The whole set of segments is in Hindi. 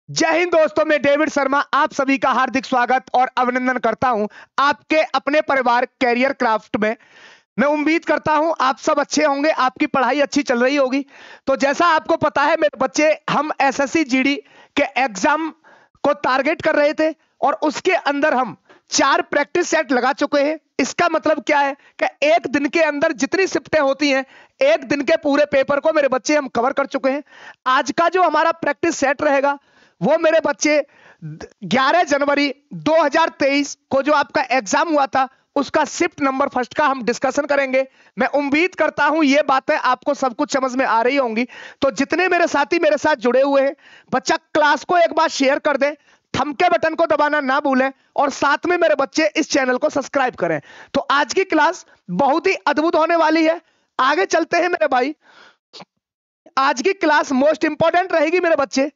जय हिंद दोस्तों, मैं डेविड शर्मा आप सभी का हार्दिक स्वागत और अभिनंदन करता हूं आपके अपने परिवार कैरियर क्राफ्ट में। मैं उम्मीद करता हूं आप सब अच्छे होंगे, आपकी पढ़ाई अच्छी चल रही होगी। तो जैसा आपको पता है मेरे बच्चे, हम एसएससी जीडी के एग्जाम को टारगेट कर रहे थे और उसके अंदर हम 4 प्रैक्टिस सेट लगा चुके हैं। इसका मतलब क्या है कि एक दिन के अंदर जितनी शिफ्टें होती हैं, एक दिन के पूरे पेपर को मेरे बच्चे हम कवर कर चुके हैं। आज का जो हमारा प्रैक्टिस सेट रहेगा वो मेरे बच्चे 11 जनवरी 2023 को जो आपका एग्जाम हुआ था उसका शिफ्ट नंबर फर्स्ट का हम डिस्कशन करेंगे। मैं उम्मीद करता हूं ये बातें आपको सब कुछ समझ में आ रही होंगी। तो जितने मेरे साथी मेरे साथ जुड़े हुए हैं, बच्चा क्लास को एक बार शेयर कर दें, थंब के बटन को दबाना ना भूलें और साथ में मेरे बच्चे इस चैनल को सब्सक्राइब करें। तो आज की क्लास बहुत ही अद्भुत होने वाली है। आगे चलते हैं मेरे भाई, आज की क्लास मोस्ट इंपॉर्टेंट रहेगी मेरे बच्चे।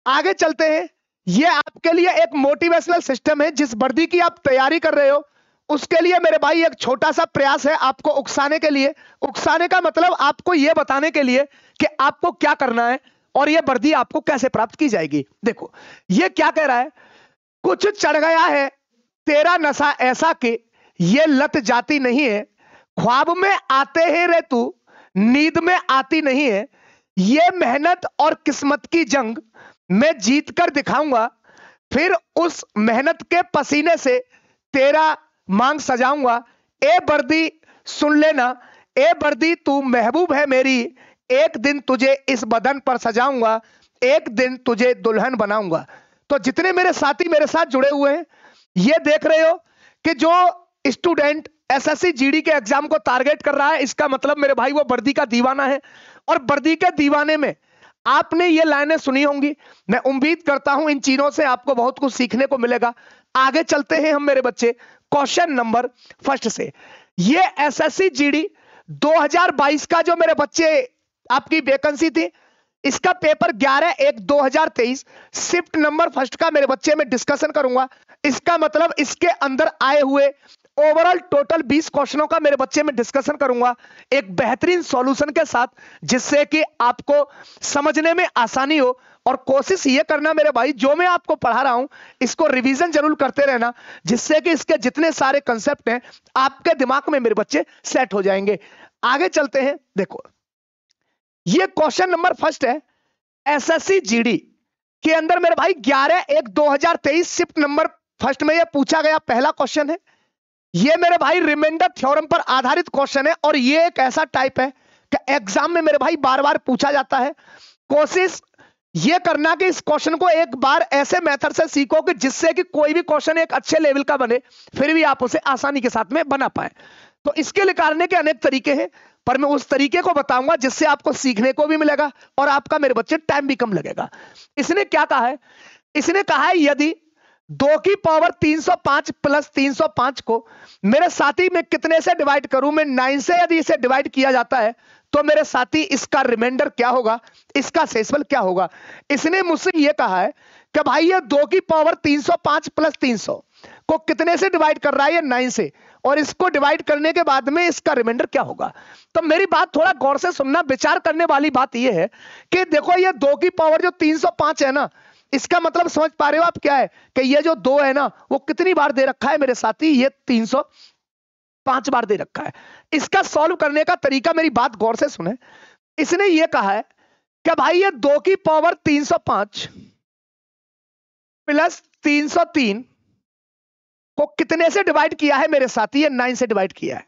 आगे चलते हैं। ये आपके लिए एक मोटिवेशनल सिस्टम है। जिस वर्दी की आप तैयारी कर रहे हो उसके लिए मेरे भाई एक छोटा सा प्रयास है आपको उकसाने के लिए। उकसाने का मतलब आपको यह बताने के लिए कि आपको क्या करना है और यह वर्दी आपको कैसे प्राप्त की जाएगी। देखो यह क्या कह रहा है, कुछ चढ़ गया है तेरा नशा ऐसा कि यह लत जाती नहीं है। ख्वाब में आते हैं रे तू, नींद में आती नहीं है। यह मेहनत और किस्मत की जंग मैं जीत कर दिखाऊंगा, फिर उस मेहनत के पसीने से तेरा मांग सजाऊंगा। ए वर्दी सुन लेना, ए वर्दी तू महबूब है मेरी, एक दिन तुझे इस बदन पर सजाऊंगा, एक दिन तुझे दुल्हन बनाऊंगा। तो जितने मेरे साथी मेरे साथ जुड़े हुए हैं, ये देख रहे हो कि जो स्टूडेंट एसएससी जीडी के एग्जाम को टारगेट कर रहा है, इसका मतलब मेरे भाई वो वर्दी का दीवाना है। और वर्दी के दीवाने में आपने ये लाइनें सुनी होंगी। मैं उम्मीद करता हूं इन चीजों से आपको बहुत कुछ सीखने को मिलेगा। आगे चलते हैं हम मेरे बच्चे क्वेश्चन नंबर फर्स्ट से। ये एसएससी जीडी 2022 का जो मेरे बच्चे आपकी वैकेंसी थी, इसका पेपर 11/1/2023 शिफ्ट नंबर फर्स्ट का मेरे बच्चे में डिस्कशन करूंगा। इसका मतलब इसके अंदर आए हुए ओवरऑल टोटल 20 क्वेश्चनों का मेरे बच्चे में डिस्कशन करूंगा एक बेहतरीन सॉल्यूशन के साथ, जिससे कि आपको समझने में आसानी हो। और कोशिश ये करना मेरे भाई, जो मैं आपको पढ़ा रहा हूं इसको रिवीजन जरूर करते रहना, जिससे कि इसके जितने सारे कंसेप्ट हैं आपके दिमाग में मेरे बच्चे सेट हो जाएंगे। आगे चलते हैं। देखो ये क्वेश्चन नंबर फर्स्ट है एसएससी जीडी के अंदर मेरे भाई 11/1/2023 शिफ्ट नंबर फर्स्ट में यह पूछा गया पहला क्वेश्चन है। ये मेरे भाई रिमाइंडर थ्योरम पर आधारित क्वेश्चन है और ये एक ऐसा टाइप है कि एग्जाम में मेरे भाई बार बार पूछा जाता है। कोशिश ये करना कि इस क्वेश्चन को एक बार ऐसे मेथड से सीखो कि जिससे कि कोई भी क्वेश्चन एक अच्छे लेवल का बने, फिर भी आप उसे आसानी के साथ में बना पाए। तो इसके निकालने के अनेक तरीके हैं, पर मैं उस तरीके को बताऊंगा जिससे आपको सीखने को भी मिलेगा और आपका मेरे बच्चे टाइम भी कम लगेगा। इसने क्या कहा है, इसने कहा है यदि 2 की पावर 305 प्लस 305 को मेरे साथी में कितने से डिवाइड करूं, मैं 9 से यदि इसे डिवाइड किया जाता है तो मेरे साथी इसका रिमाइंडर क्या होगा, इसका शेषफल क्या होगा। इसने मुझसे यह कहा है कि भाई ये 2 की पावर 305 प्लस 300 को कितने से डिवाइड कर रहा है, ये 9 से, और इसको डिवाइड करने के बाद में इसका रिमाइंडर क्या होगा। तो मेरी बात थोड़ा गौर से सुनना, विचार करने वाली बात यह है कि देखो ये 2 की पावर जो 305 है ना, इसका मतलब समझ पा रहे हो आप क्या है कि ये जो 2 है ना वो कितनी बार दे रखा है मेरे साथी, ये 305 बार दे रखा है। इसका सॉल्व करने का तरीका, मेरी बात गौर से सुने। इसने ये कहा है कि भाई ये 2 की पावर 305 प्लस 303 को कितने से डिवाइड किया है मेरे साथी, ये 9 से डिवाइड किया है।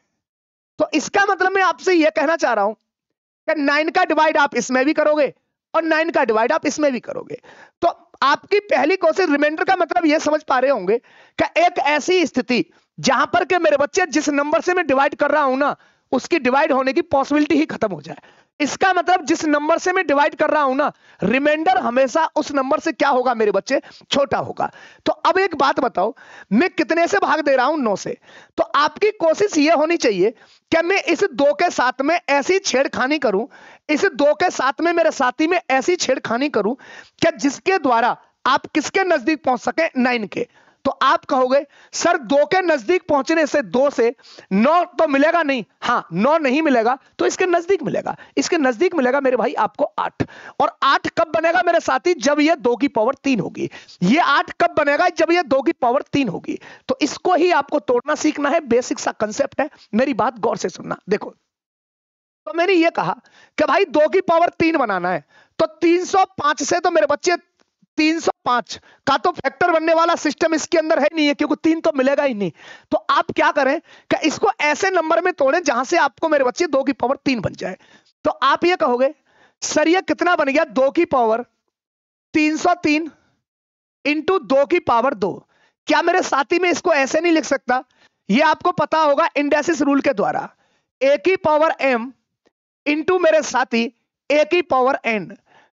तो इसका मतलब मैं आपसे यह कहना चाह रहा हूं कि 9 का डिवाइड आप इसमें भी करोगे और 9 का डिवाइड आप इसमें भी करोगे। तो आपकी पहली कोशिश, रिमाइंडर का मतलब यह समझ पा रहे होंगे कि एक ऐसी स्थिति जहां पर के मेरे बच्चे जिस नंबर से मैं डिवाइड कर रहा हूं ना, उसकी डिवाइड होने की पॉसिबिलिटी ही खत्म हो जाए। इसका मतलब जिस नंबर से मैं डिवाइड कर रहा हूं ना, रिमाइंडर हमेशा उस नंबर से क्या होगा मेरे बच्चे, छोटा होगा। तो अब एक बात बताओ, मैं कितने से भाग दे रहा हूं, 9 से। तो आपकी कोशिश यह होनी चाहिए कि मैं इस 2 के साथ में ऐसी छेड़खानी करूं, इस 2 के साथ में मेरे साथी में ऐसी छेड़खानी करूं कि जिसके द्वारा आप किसके नजदीक पहुंच सके, 9 के। तो आप कहोगे सर 2 के नजदीक पहुंचने से 2 से 9 तो मिलेगा नहीं। हाँ, 9 नहीं मिलेगा तो इसके नजदीक मिलेगा। इसके नजदीक मिलेगा मेरे भाई आपको 8। और 8 कब बनेगा मेरे साथी? जब ये 2 की पावर 3 होगी। ये 8 कब बनेगा? जब ये 2 की पावर 3 होगी। तो इसको ही आपको तोड़ना सीखना है, बेसिक सा कंसेप्ट है। मेरी बात गौर से सुनना। देखो, तो मैंने ये कहा कि भाई 2 की पावर 3 बनाना है, तो 305 से तो मेरे बच्चे 305 का तो फैक्टर बनने वाला सिस्टम इसके अंदर है नहीं है, क्योंकि 3 तो मिलेगा ही नहीं। तो आप क्या करें कि इसको ऐसे नंबर में तोड़ें जहां से आपको मेरे बच्चे 2 की पावर 3 बन जाए। तो आप ये कहोगे सर ये कितना बन गया? 2 की पावर 303 इंटू 2 की पावर 2। क्या मेरे साथी में इसको ऐसे नहीं लिख सकता? ये आपको पता होगा इंडेसिस रूल के द्वारा, a की पावर m इंटू मेरे साथी a की पावर n।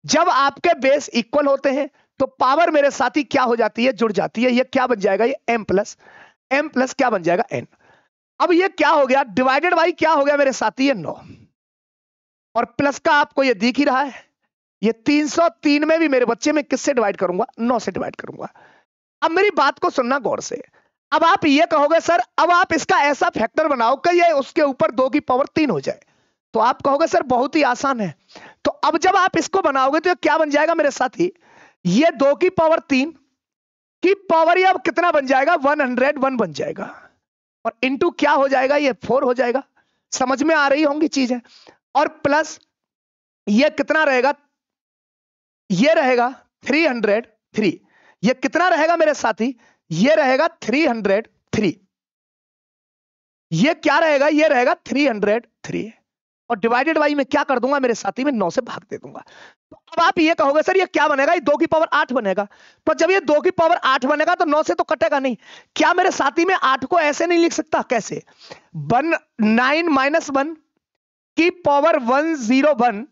जब आपके बेस इक्वल होते हैं तो पावर मेरे साथी क्या हो जाती है? जुड़ जाती है। ये क्या बन जाएगा? ये m प्लस क्या बन जाएगा? n। अब ये क्या हो गया? डिवाइडेड बाई क्या हो गया मेरे साथी? ये 9। और प्लस का आपको ये दिख ही रहा है। ये 303 में भी मेरे बच्चे में किससे डिवाइड करूंगा? 9 से डिवाइड करूंगा। अब मेरी बात को सुनना गौर से। अब आप ये कहोगे सर अब आप इसका ऐसा फैक्टर बनाओ कि ये उसके ऊपर 2 की पावर 3 हो जाए। तो आप कहोगे सर बहुत ही आसान है। तो अब जब आप इसको बनाओगे तो क्या बन जाएगा मेरे साथी? ये 2 की पावर 3 की पावर ये अब कितना बन जाएगा? 101 बन जाएगा। और इंटू क्या हो जाएगा? ये 4 हो जाएगा। समझ में आ रही होंगी चीजें। और प्लस ये कितना रहेगा? ये रहेगा 303। ये कितना रहेगा मेरे साथी? ये रहेगा 303। ये क्या रहेगा? ये रहेगा 303। और डिवाइडेड बाई में क्या कर दूंगा मेरे साथी? में 9 से भाग दे दूंगा। तो अब आप ये कहोगे सर ये क्या बनेगा? ये 2 की पावर 8 बनेगा। तो जब ये 2 की पावर 8 बनेगा तो 9 से तो कटेगा नहीं। क्या मेरे साथी में 8 को ऐसे नहीं लिख सकता? कैसे? 9 माइनस 1 की पावर 101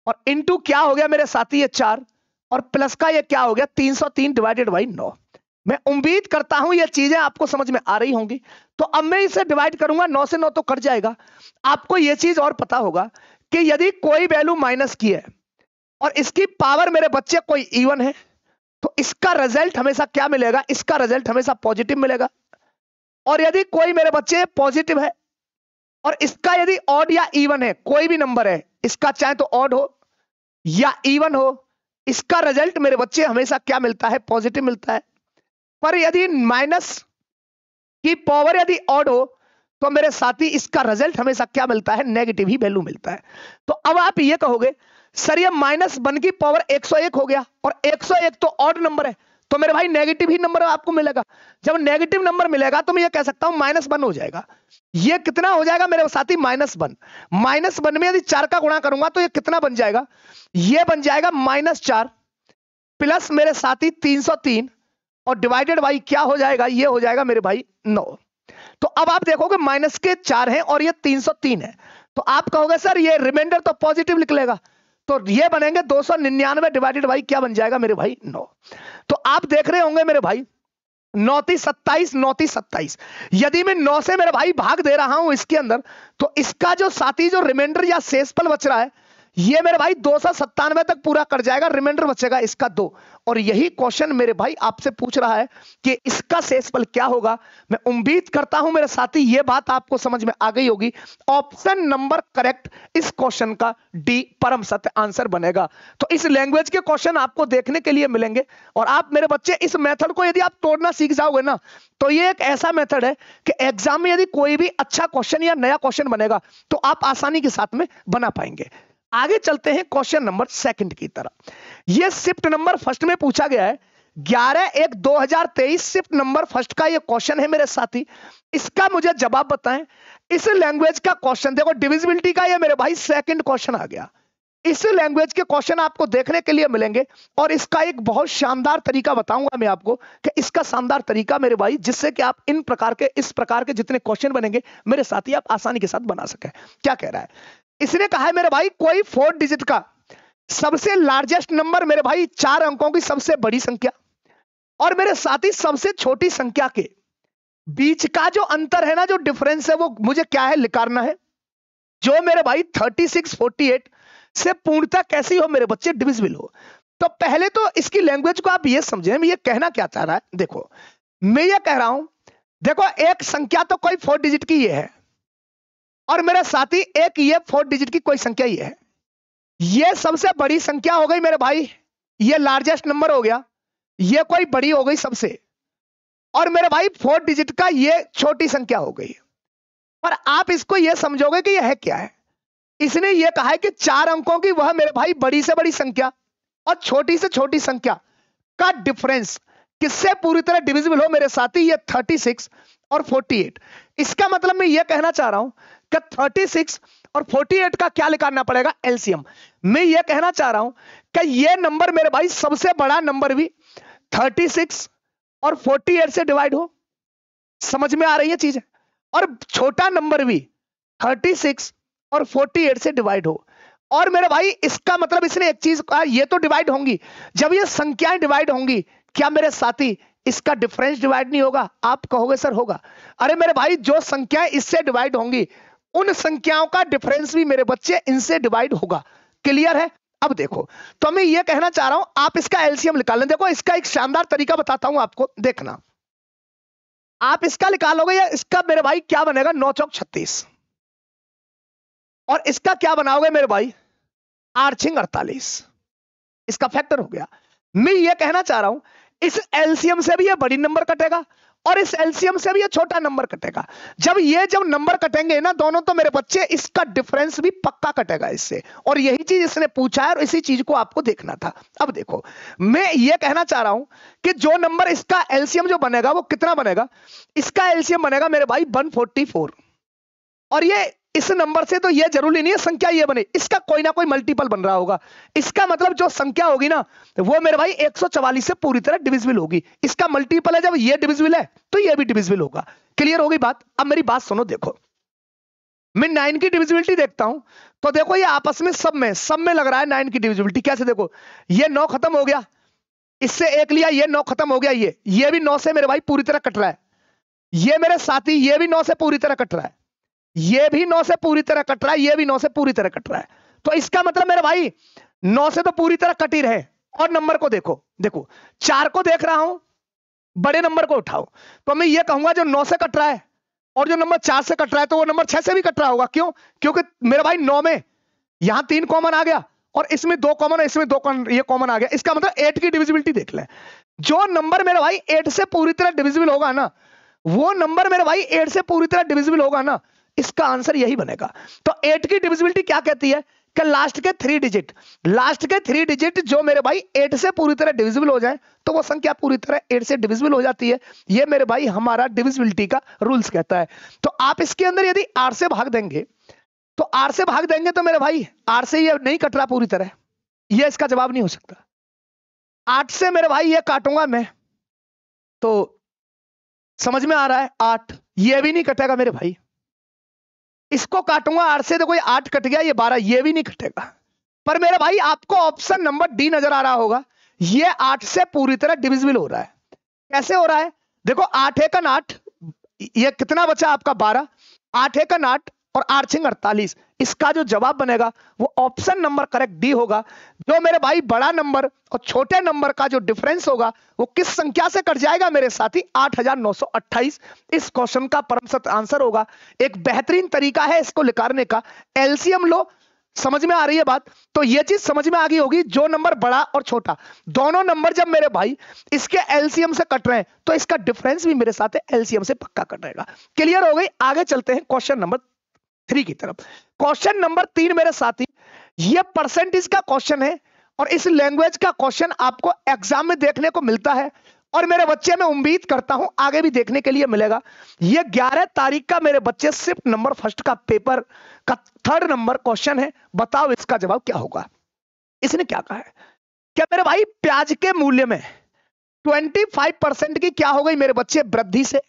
और इंटू क्या हो गया मेरे साथी? ये 4 और प्लस का ये क्या हो गया? 303 डिवाइडेड बाई 9। मैं उम्मीद करता हूं ये चीजें आपको समझ में आ रही होंगी। तो अब मैं इसे डिवाइड करूंगा, 9 से 9 तो कट जाएगा। आपको ये चीज और पता होगा कि यदि कोई वैल्यू माइनस की है और इसकी पावर मेरे बच्चे कोई इवन है तो इसका रिजल्ट हमेशा क्या मिलेगा? इसका रिजल्ट हमेशा पॉजिटिव मिलेगा। और यदि कोई मेरे बच्चे पॉजिटिव है और इसका यदि ऑड या इवन है, कोई भी नंबर है इसका, चाहे तो ऑड हो या इवन हो, इसका रिजल्ट मेरे बच्चे हमेशा क्या मिलता है? पॉजिटिव मिलता है। पर यदि माइनस की पावर यदि ऑड हो तो मेरे साथी इसका रिजल्ट हमेशा क्या मिलता है? नेगेटिव ही वैल्यू मिलता है। तो अब आप ये कहोगे सर ये -1 की पावर 101 हो गया और 101 तो ऑड नंबर है, तो मेरे भाई नेगेटिव ही नंबर आपको मिलेगा। जब नेगेटिव नंबर मिलेगा तो मैं ये कह सकता हूं -1 हो जाएगा। ये कितना हो जाएगा मेरे साथी? -1। -1 में यदि 4 का गुणा करूंगा तो ये कितना बन जाएगा? ये बन जाएगा -4 प्लस मेरे साथी 303 और डिवाइडेड बाई क्या हो जाएगा? ये हो जाएगा मेरे भाई 9। तो अब आप देखोगे माइनस के 4 हैं और ये 303 है। तो आप कहोगे सर ये रिमाइंडर तो पॉजिटिव निकलेगा, तो ये बनेंगे 299 डिवाइडेड बाई क्या बन जाएगा मेरे भाई? 9। तो आप देख रहे होंगे मेरे भाई 9 × 27 9 × 27। यदि मैं 9 से मेरे भाई भाग दे रहा हूं इसके अंदर तो इसका जो साथी जो रिमाइंडर या शेषफल बच रहा है ये मेरे भाई 297 तक पूरा कर जाएगा, रिमाइंडर बचेगा इसका 2। और यही क्वेश्चन मेरे भाई आपसे पूछ रहा है कि इसका शेषफल क्या होगा। मैं उम्मीद करता हूं मेरे साथी ये बात आपको समझ में आ गई होगी। ऑप्शन नंबर करेक्ट इस क्वेश्चन का डी परम सत्य आंसर बनेगा। तो इस लैंग्वेज के क्वेश्चन आपको देखने के लिए मिलेंगे और आप मेरे बच्चे इस मेथड को यदि आप तोड़ना सीख जाओगे ना तो ये एक ऐसा मेथड है कि एग्जाम में यदि कोई भी अच्छा क्वेश्चन या नया क्वेश्चन बनेगा तो आप आसानी के साथ में बना पाएंगे। आगे चलते हैं क्वेश्चन नंबर 2 की तरफ। यह शिफ्ट नंबर फर्स्ट में पूछा गया है 11/1/2023 शिफ्ट नंबर फर्स्ट का यह क्वेश्चन है मेरे साथी। इसका मुझे जवाब बताएं। इस लैंग्वेज का क्वेश्चन देखो, डिविजिबिलिटी का यह मेरे भाई सेकंड क्वेश्चन आ गया। इस लैंग्वेज के क्वेश्चन आपको देखने के लिए मिलेंगे और इसका एक बहुत शानदार तरीका बताऊंगा मैं आपको कि इसका शानदार तरीका मेरे भाई जिससे कि आप इस प्रकार के जितने क्वेश्चन बनेंगे मेरे साथी आप आसानी के साथ बना सके। क्या कह रहा है? इसने कहा है मेरे भाई कोई 4 डिजिट का सबसे लार्जेस्ट नंबर मेरे भाई 4 अंकों की सबसे बड़ी संख्या और मेरे साथी सबसे छोटी संख्या के बीच का जो अंतर है ना, जो डिफरेंस है वो मुझे क्या है निकालना है, जो मेरे भाई 36 48 से पूर्णतः कैसी हो मेरे बच्चे? डिविजिबल हो। तो पहले तो इसकी लैंग्वेज को आप ये समझें, ये कहना क्या चाह रहा है। देखो मैं ये कह रहा हूं, देखो एक संख्या तो कोई 4 डिजिट की ये है, और मेरे साथी एक ये 4 डिजिट की कोई संख्या ये है। ये सबसे बड़ी संख्या हो गई मेरे भाई, ये लार्जेस्ट नंबर हो गया, ये कोई बड़ी हो गई सबसे, और मेरे भाई 4 डिजिट का ये छोटी संख्या हो गई। पर आप इसको ये समझोगे कि यह है क्या है। इसने ये कहा है कि 4 अंकों की वह मेरे भाई बड़ी से बड़ी संख्या और छोटी से छोटी संख्या का डिफरेंस किससे पूरी तरह डिविजिबल हो मेरे साथी, ये 36 और 48। इसका मतलब मैं ये कहना चाह रहा हूं कि 36 और 48 का क्या निकालना पड़ेगा, एलसीएम। मैं ये कहना चाह रहा हूं कि ये नंबर मेरे भाई सबसे बड़ा नंबर भी 36 और 48 से डिवाइड हो। समझ में आ रही है चीज, और छोटा नंबर भी 36 और 48 से डिवाइड हो। और मेरे भाई इसका मतलब इसने एक चीज कहा, ये तो डिवाइड होंगी, जब ये संख्याएं डिवाइड होंगी, क्या मेरे साथी इसका डिफरेंस डिवाइड नहीं होगा? आप कहोगे सर होगा। अरे मेरे भाई जो संख्याएं इससे डिवाइड होंगी, उन संख्याओं का डिफरेंस भी मेरे बच्चे इनसे डिवाइड होगा। क्लियर है? अब देखो, तो मैं ये कहना चाह रहा हूं, आप इसका एलसीएम निकाल लें। देखो इसका एक शानदार तरीका बताता हूं आपको, देखना। आप इसका निकालोगे या इसका मेरे भाई क्या बनेगा, 9 चौक 36, और इसका क्या बनाओगे मेरे भाई, 8 छिंग 48। इसका फैक्टर हो गया। मैं ये कहना चाह रहा हूं, इस एलसीएम से भी ये बड़ी नंबर कटेगा और इस एलसीएम से भी ये छोटा नंबर कटेगा। जब नंबर कटेंगे ना दोनों, तो मेरे बच्चे इसका डिफरेंस भी पक्का कटेगा इससे। और यही चीज इसने पूछा है और इसी चीज को आपको देखना था। अब देखो, मैं ये कहना चाह रहा हूं कि जो नंबर इसका एलसीएम जो बनेगा वो कितना बनेगा, इसका एलसीएम बनेगा मेरे भाई 144। और ये इस नंबर से तो ये जरूरी नहीं है संख्या ये बने, इसका कोई ना कोई मल्टीपल बन रहा होगा। इसका मतलब जो संख्या होगी ना, वो मेरे भाई 144 से पूरी तरह डिविजिबल होगी। इसका मल्टीपल है, जब ये डिविजिबल है तो ये भी डिविजिबल होगा। क्लियर हो गई बात? अब मेरी बात सुनो, देखो मैं 9 की डिविजिबिलिटी देखता हूं, तो देखो ये आपस में सब में लग रहा है 9 की डिविजिबिलिटी। कैसे? देखो ये 9 खत्म हो गया, इससे 1 लिया, ये 9 खत्म हो गया, ये भी 9 से मेरे भाई पूरी तरह कट रहा है। ये मेरे साथी ये भी 9 से पूरी तरह कट रहा है, ये भी 9 से पूरी तरह कट रहा है, ये भी 9 से पूरी तरह कट रहा है। तो इसका मतलब मेरे भाई 9 से तो पूरी तरह कट ही रहे। और नंबर को देखो, 4 को देख रहा हूं, बड़े नंबर को उठाओ, तो मैं ये कहूंगा जो 9 से कट रहा है और जो नंबर 4 से कट रहा है, तो वो नंबर 6 से भी कट रहा होगा। क्यों? क्योंकि मेरे भाई 9 में यहां 3 कॉमन आ गया और इसमें 2 कॉमन है, इसमें 2 ये कॉमन आ गया। इसका मतलब 8 की डिविजिबिलिटी देख ले। जो नंबर मेरे भाई 8 से पूरी तरह डिविजिबल होगा ना, वो नंबर मेरे भाई 8 से पूरी तरह डिविजिबल होगा ना, इसका आंसर यही बनेगा। तो 8 की डिविजिबिलिटी क्या कहती है कि लास्ट के 3 डिजिट जो मेरे भाई 8 से पूरी तरह डिविजिबल हो जाए, तो वो संख्या पूरी तरह 8 से डिविजिबल हो जाती है। ये मेरे भाई हमारा डिविजिबिलिटी का रूल्स कहता है। तो आप इसके अंदर यदि 8 से भाग देंगे, तो मेरे भाई 8 से ये नहीं कट रहा पूरी तरह, ये इसका जवाब नहीं हो सकता। 8 से मेरे भाई ये काटूंगा मैं, तो समझ में आ रहा है 8, ये भी नहीं कटेगा मेरे भाई। इसको काटूंगा 8 से, देखो ये 8 कट गया, ये 12, ये भी नहीं कटेगा। पर मेरे भाई आपको ऑप्शन नंबर डी नजर आ रहा होगा, ये 8 से पूरी तरह डिविजिबल हो रहा है। कैसे हो रहा है? देखो 8 एकन 8, ये कितना बचा आपका 12, 8 एकन 8 और 8 छिंग 48। इसका जो जवाब बनेगा वो ऑप्शन नंबर करेक्ट डी होगा। जो मेरे भाई बड़ा नंबर और छोटे नंबर का जो डिफरेंस होगा वो किस संख्या से कट जाएगा मेरे साथी, 8928। इस क्वेश्चन का परम सत्य आंसर होगा। एक बेहतरीन तरीका है इसको निकालने का, एलसीएम लो। समझ में आ रही है बात? तो ये चीज समझ में आ गई होगी, जो नंबर बड़ा और छोटा दोनों नंबर जब मेरे भाई इसके एलसीएम से कट रहे हैं, तो इसका डिफरेंस भी मेरे साथ एलसीएम से पक्का कटेगा। क्लियर हो गई? आगे चलते हैं क्वेश्चन नंबर 3 की तरफ। क्वेश्चन नंबर 3 मेरे साथी, ये परसेंटेज का क्वेश्चन है और इस लैंग्वेज का क्वेश्चन आपको एग्जाम में देखने को मिलता है, और मेरे बच्चे मैं उम्मीद करता हूं आगे भी देखने के लिए मिलेगा। ये 11 तारीख का मेरे बच्चे सिर्फ नंबर फर्स्ट का पेपर का 3rd नंबर क्वेश्चन है। बताओ इसका जवाब क्या होगा। इसने क्या कहा है, क्या मेरे भाई प्याज के मूल्य में 25% की क्या हो गई मेरे बच्चे वृद्धि से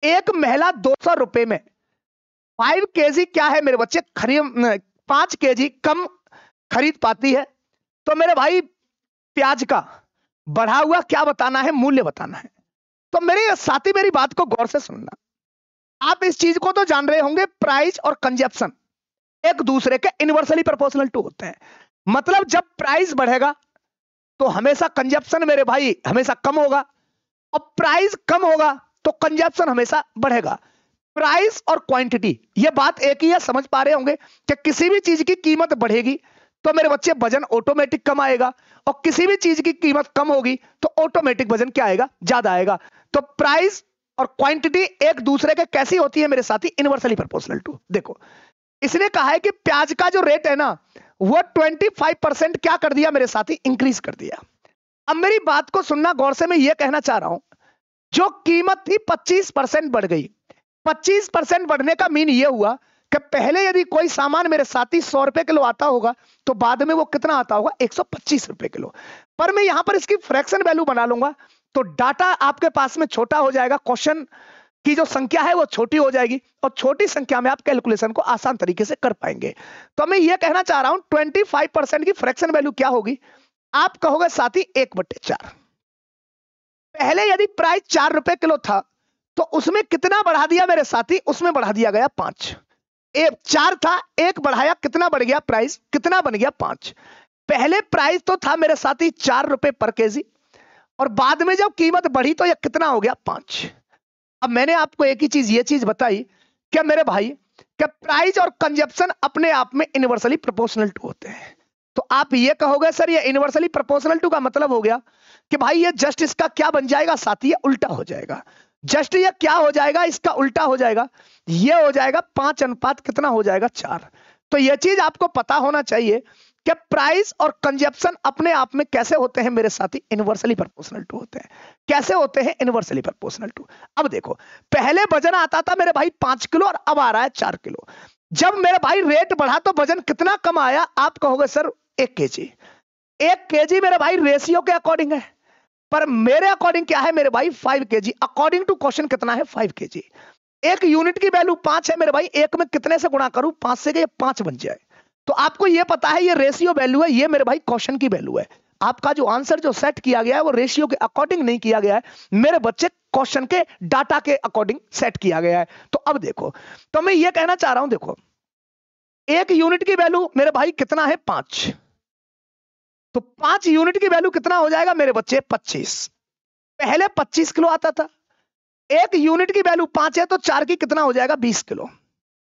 एक महिला 200 रुपए में 5 केजी क्या है मेरे बच्चे 5 केजी कम खरीद पाती है। तो मेरे भाई प्याज का बढ़ा हुआ क्या बताना है, मूल्य बताना है। तो मेरे साथी मेरी बात को गौर से सुनना। आप इस चीज को तो जान रहे होंगे, प्राइस और कंजप्शन एक दूसरे के इनवर्सली प्रोपोर्शनल टू होते हैं। मतलब जब प्राइस बढ़ेगा तो हमेशा कंजप्शन मेरे भाई हमेशा कम होगा, और प्राइस कम होगा तो कंजप्शन हमेशा बढ़ेगा। प्राइस और क्वांटिटी ये बात एक ही है, समझ पा रहे होंगे कि किसी भी चीज की कीमत बढ़ेगी तो मेरे बच्चे वजन ऑटोमेटिक कम आएगा, और किसी भी चीज की कीमत कम होगी तो ऑटोमेटिक वजन क्या आएगा, ज्यादा आएगा। तो प्राइस और क्वांटिटी एक दूसरे के कैसी होती है मेरे साथी, इनवर्सली प्रोपोर्शनल टू। देखो इसने कहा है कि प्याज का जो रेट है ना वो 25% क्या कर दिया मेरे साथी, इंक्रीज कर दिया। अब मेरी बात को सुनना गौर से, मैं ये कहना चाह रहा हूं जो कीमत थी 25% बढ़ गई। 25% बढ़ने का मीन ये हुआ कि पहले यदि कोई सामान मेरे साथी 100 रुपए किलो आता होगा तो बाद में वो कितना आता होगा, 125 रुपए किलो। पर मैं यहां पर इसकी फ्रैक्शन वैल्यू बना लूंगा तो डाटा आपके पास में छोटा हो जाएगा, क्वेश्चन की जो संख्या है वो छोटी हो जाएगी, और छोटी संख्या में आप कैलकुलेशन को आसान तरीके से कर पाएंगे। तो मैं ये कहना चाह रहा हूं 25% की फ्रैक्शन वैल्यू क्या होगी, आप कहोगे साथी 1/4। पहले यदि प्राइस 4 रुपए किलो था तो उसमें कितना बढ़ा दिया मेरे साथी, उसमें बढ़ा दिया गया 5। 4 था, 1 बढ़ाया, कितना बढ़ गया प्राइस, कितना बन गया 5। पहले प्राइस तो था मेरे साथी 4 रुपए पर केजी, और बाद में जब कीमत बढ़ी तो यह कितना हो गया 5। अब मैंने आपको एक ही चीज, ये चीज बताई क्या मेरे भाई, क्या प्राइस और कंजप्शन अपने आप में इनवर्सली प्रोपोर्शनल टू होते हैं। तो आप ये कहोगे सर ये इनवर्सली प्रोपोर्शनल टू का मतलब हो गया कि भाई ये जस्ट इसका क्या बन जाएगा साथी, ये उल्टा हो जाएगा। जस्ट ये क्या हो जाएगा, इसका उल्टा हो जाएगा, ये हो जाएगा 5 अनुपात कितना हो जाएगा 4। तो ये चीज आपको पता होना चाहिए कि प्राइस और कंजप्शन अपने आप में कैसे होते हैं मेरे साथी, इनवर्सली प्रोपोर्शनल टू होते हैं। कैसे होते हैं, इनवर्सली प्रोपोर्शनल टू। अब देखो पहले वजन आता था मेरे भाई 5 किलो और अब आ रहा है 4 किलो। जब मेरे भाई रेट बढ़ा तो वजन कितना कम आया, आप कहोगे सर 1 केजी। 1 केजी मेरे भाई रेशियो के अकॉर्डिंग है, पर मेरे अकॉर्डिंग क्या है मेरे भाई 5 केजी। अकॉर्डिंग टू क्वेश्चन कितना है 5 केजी। एक यूनिट की वैल्यू 5 है मेरे भाई, एक में कितने से गुणा करूं, 5 से, ये 5 बन जाए। तो आपको ये पता है ये रेशियो वैल्यू है, ये मेरे भाई क्वेश्चन की वैल्यू है। आपका जो आंसर जो सेट किया गया है वो रेशियो के अकॉर्डिंग नहीं किया गया है मेरे बच्चे, क्वेश्चन के डाटा के अकॉर्डिंग सेट किया गया है। तो अब देखो, तो मैं ये कहना चाह रहा हूं, देखो एक यूनिट की वैल्यू मेरे भाई कितना है 5, तो 5 यूनिट की वैल्यू कितना हो जाएगा मेरे बच्चे 25। पहले 25 किलो आता था, एक यूनिट की वैल्यू 5 है तो 4 की कितना हो जाएगा 20 किलो।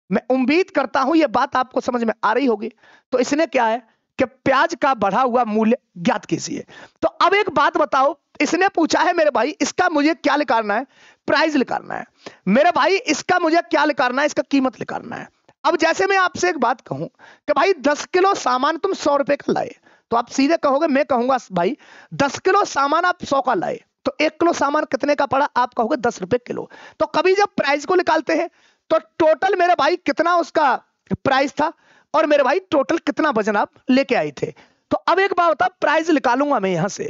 मैं उम्मीद करता हूं यह बात आपको समझ में आ रही होगी। तो इसने क्या है कि प्याज का बढ़ा हुआ मूल्य ज्ञात कीजिए। तो अब एक बात बताओ, इसने पूछा है मेरे भाई इसका मुझे क्या निकालना है, प्राइस निकालना है मेरे भाई, इसका मुझे क्या निकालना है, इसका कीमत निकालना है। अब जैसे मैं आपसे एक बात कहूं कि भाई 10 किलो सामान तुम 100 रुपए का लाए, तो आप सीधे कहोगे, मैं कहूंगा भाई 10 किलो सामान आप 100 का लाए तो 1 किलो सामान कितने का पड़ा, आप कहोगे 10 रुपए किलो। तो कभी जब प्राइस को निकालते हैं तो टोटल मेरे भाई कितना उसका प्राइस था और मेरे भाई टोटल कितना वजन आप लेके आए थे। तो अब एक बात होता, प्राइस निकालूंगा मैं यहां से,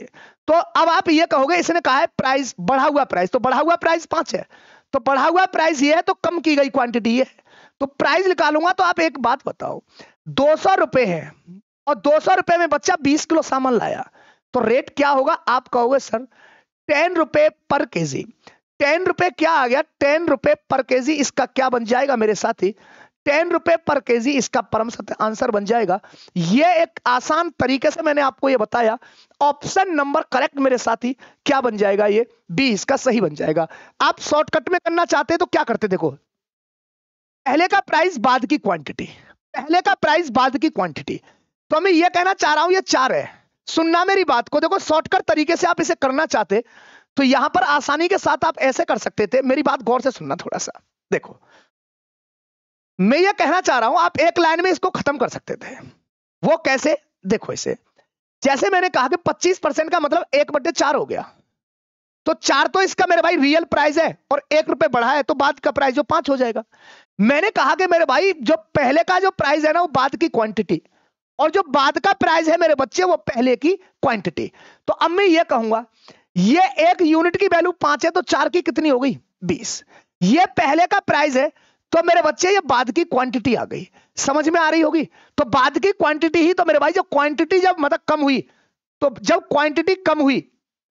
तो अब आप ये कहोगे इसने कहा है प्राइस बढ़ा हुआ प्राइस, तो बढ़ा हुआ प्राइस 5 है, तो बढ़ा हुआ प्राइस ये है तो कम की गई क्वांटिटी ये है, तो प्राइस निकालूंगा। तो आप एक बात बताओ, 200 रुपए है और 200 रुपए में बच्चा 20 किलो सामान लाया, तो रेट क्या होगा, आप कहोगे सर 10 रुपए पर केजी। 10 रुपए क्या आ गया, 10 रुपए पर केजी, इसका क्या बन जाएगा मेरे साथी, 10 रुपए पर केजी इसका परम सत्य आंसर बन जाएगा। ये एक आसान तरीके से मैंने आपको ये बताया। ऑप्शन नंबर करेक्ट मेरे साथी क्या बन जाएगा, ये बी इसका सही बन जाएगा। आप शॉर्टकट में करना चाहते हैं तो क्या करते, देखो पहले का प्राइस बाद की क्वांटिटी, पहले का प्राइस बाद की क्वांटिटी। तो मैं ये कहना चाह रहा हूं ये 4 है, सुनना मेरी बात को, देखो शॉर्टकट तरीके से आप इसे करना चाहते तो यहां पर आसानी के साथ आप ऐसे कर सकते थे। मेरी बात गौर से सुनना थोड़ा सा, देखो मैं ये कहना चाह रहा हूं आप एक लाइन में इसको खत्म कर सकते थे। वो कैसे, देखो इसे, जैसे मैंने कहा कि 25% का मतलब 1/4 हो गया, तो 4 तो इसका मेरे भाई रियल प्राइस है और 1 रुपए बढ़ा है तो बाद का प्राइस जो 5 हो जाएगा। मैंने कहा कि मेरे भाई जो पहले का जो प्राइस है ना वो बाद की क्वांटिटी, और जो बाद का प्राइस है मेरे बच्चे वो पहले की क्वांटिटी। तो अब मैं ये कहूंगा ये 1 यूनिट की वैल्यू 5 है तो 4 की कितनी हो गई 20। ये पहले का प्राइस है तो मेरे बच्चे ये बाद की क्वांटिटी आ गई, समझ में आ रही होगी। तो बाद की क्वांटिटी ही तो मेरे भाई, जो क्वांटिटी जब मतलब कम हुई, तो जब क्वांटिटी कम हुई,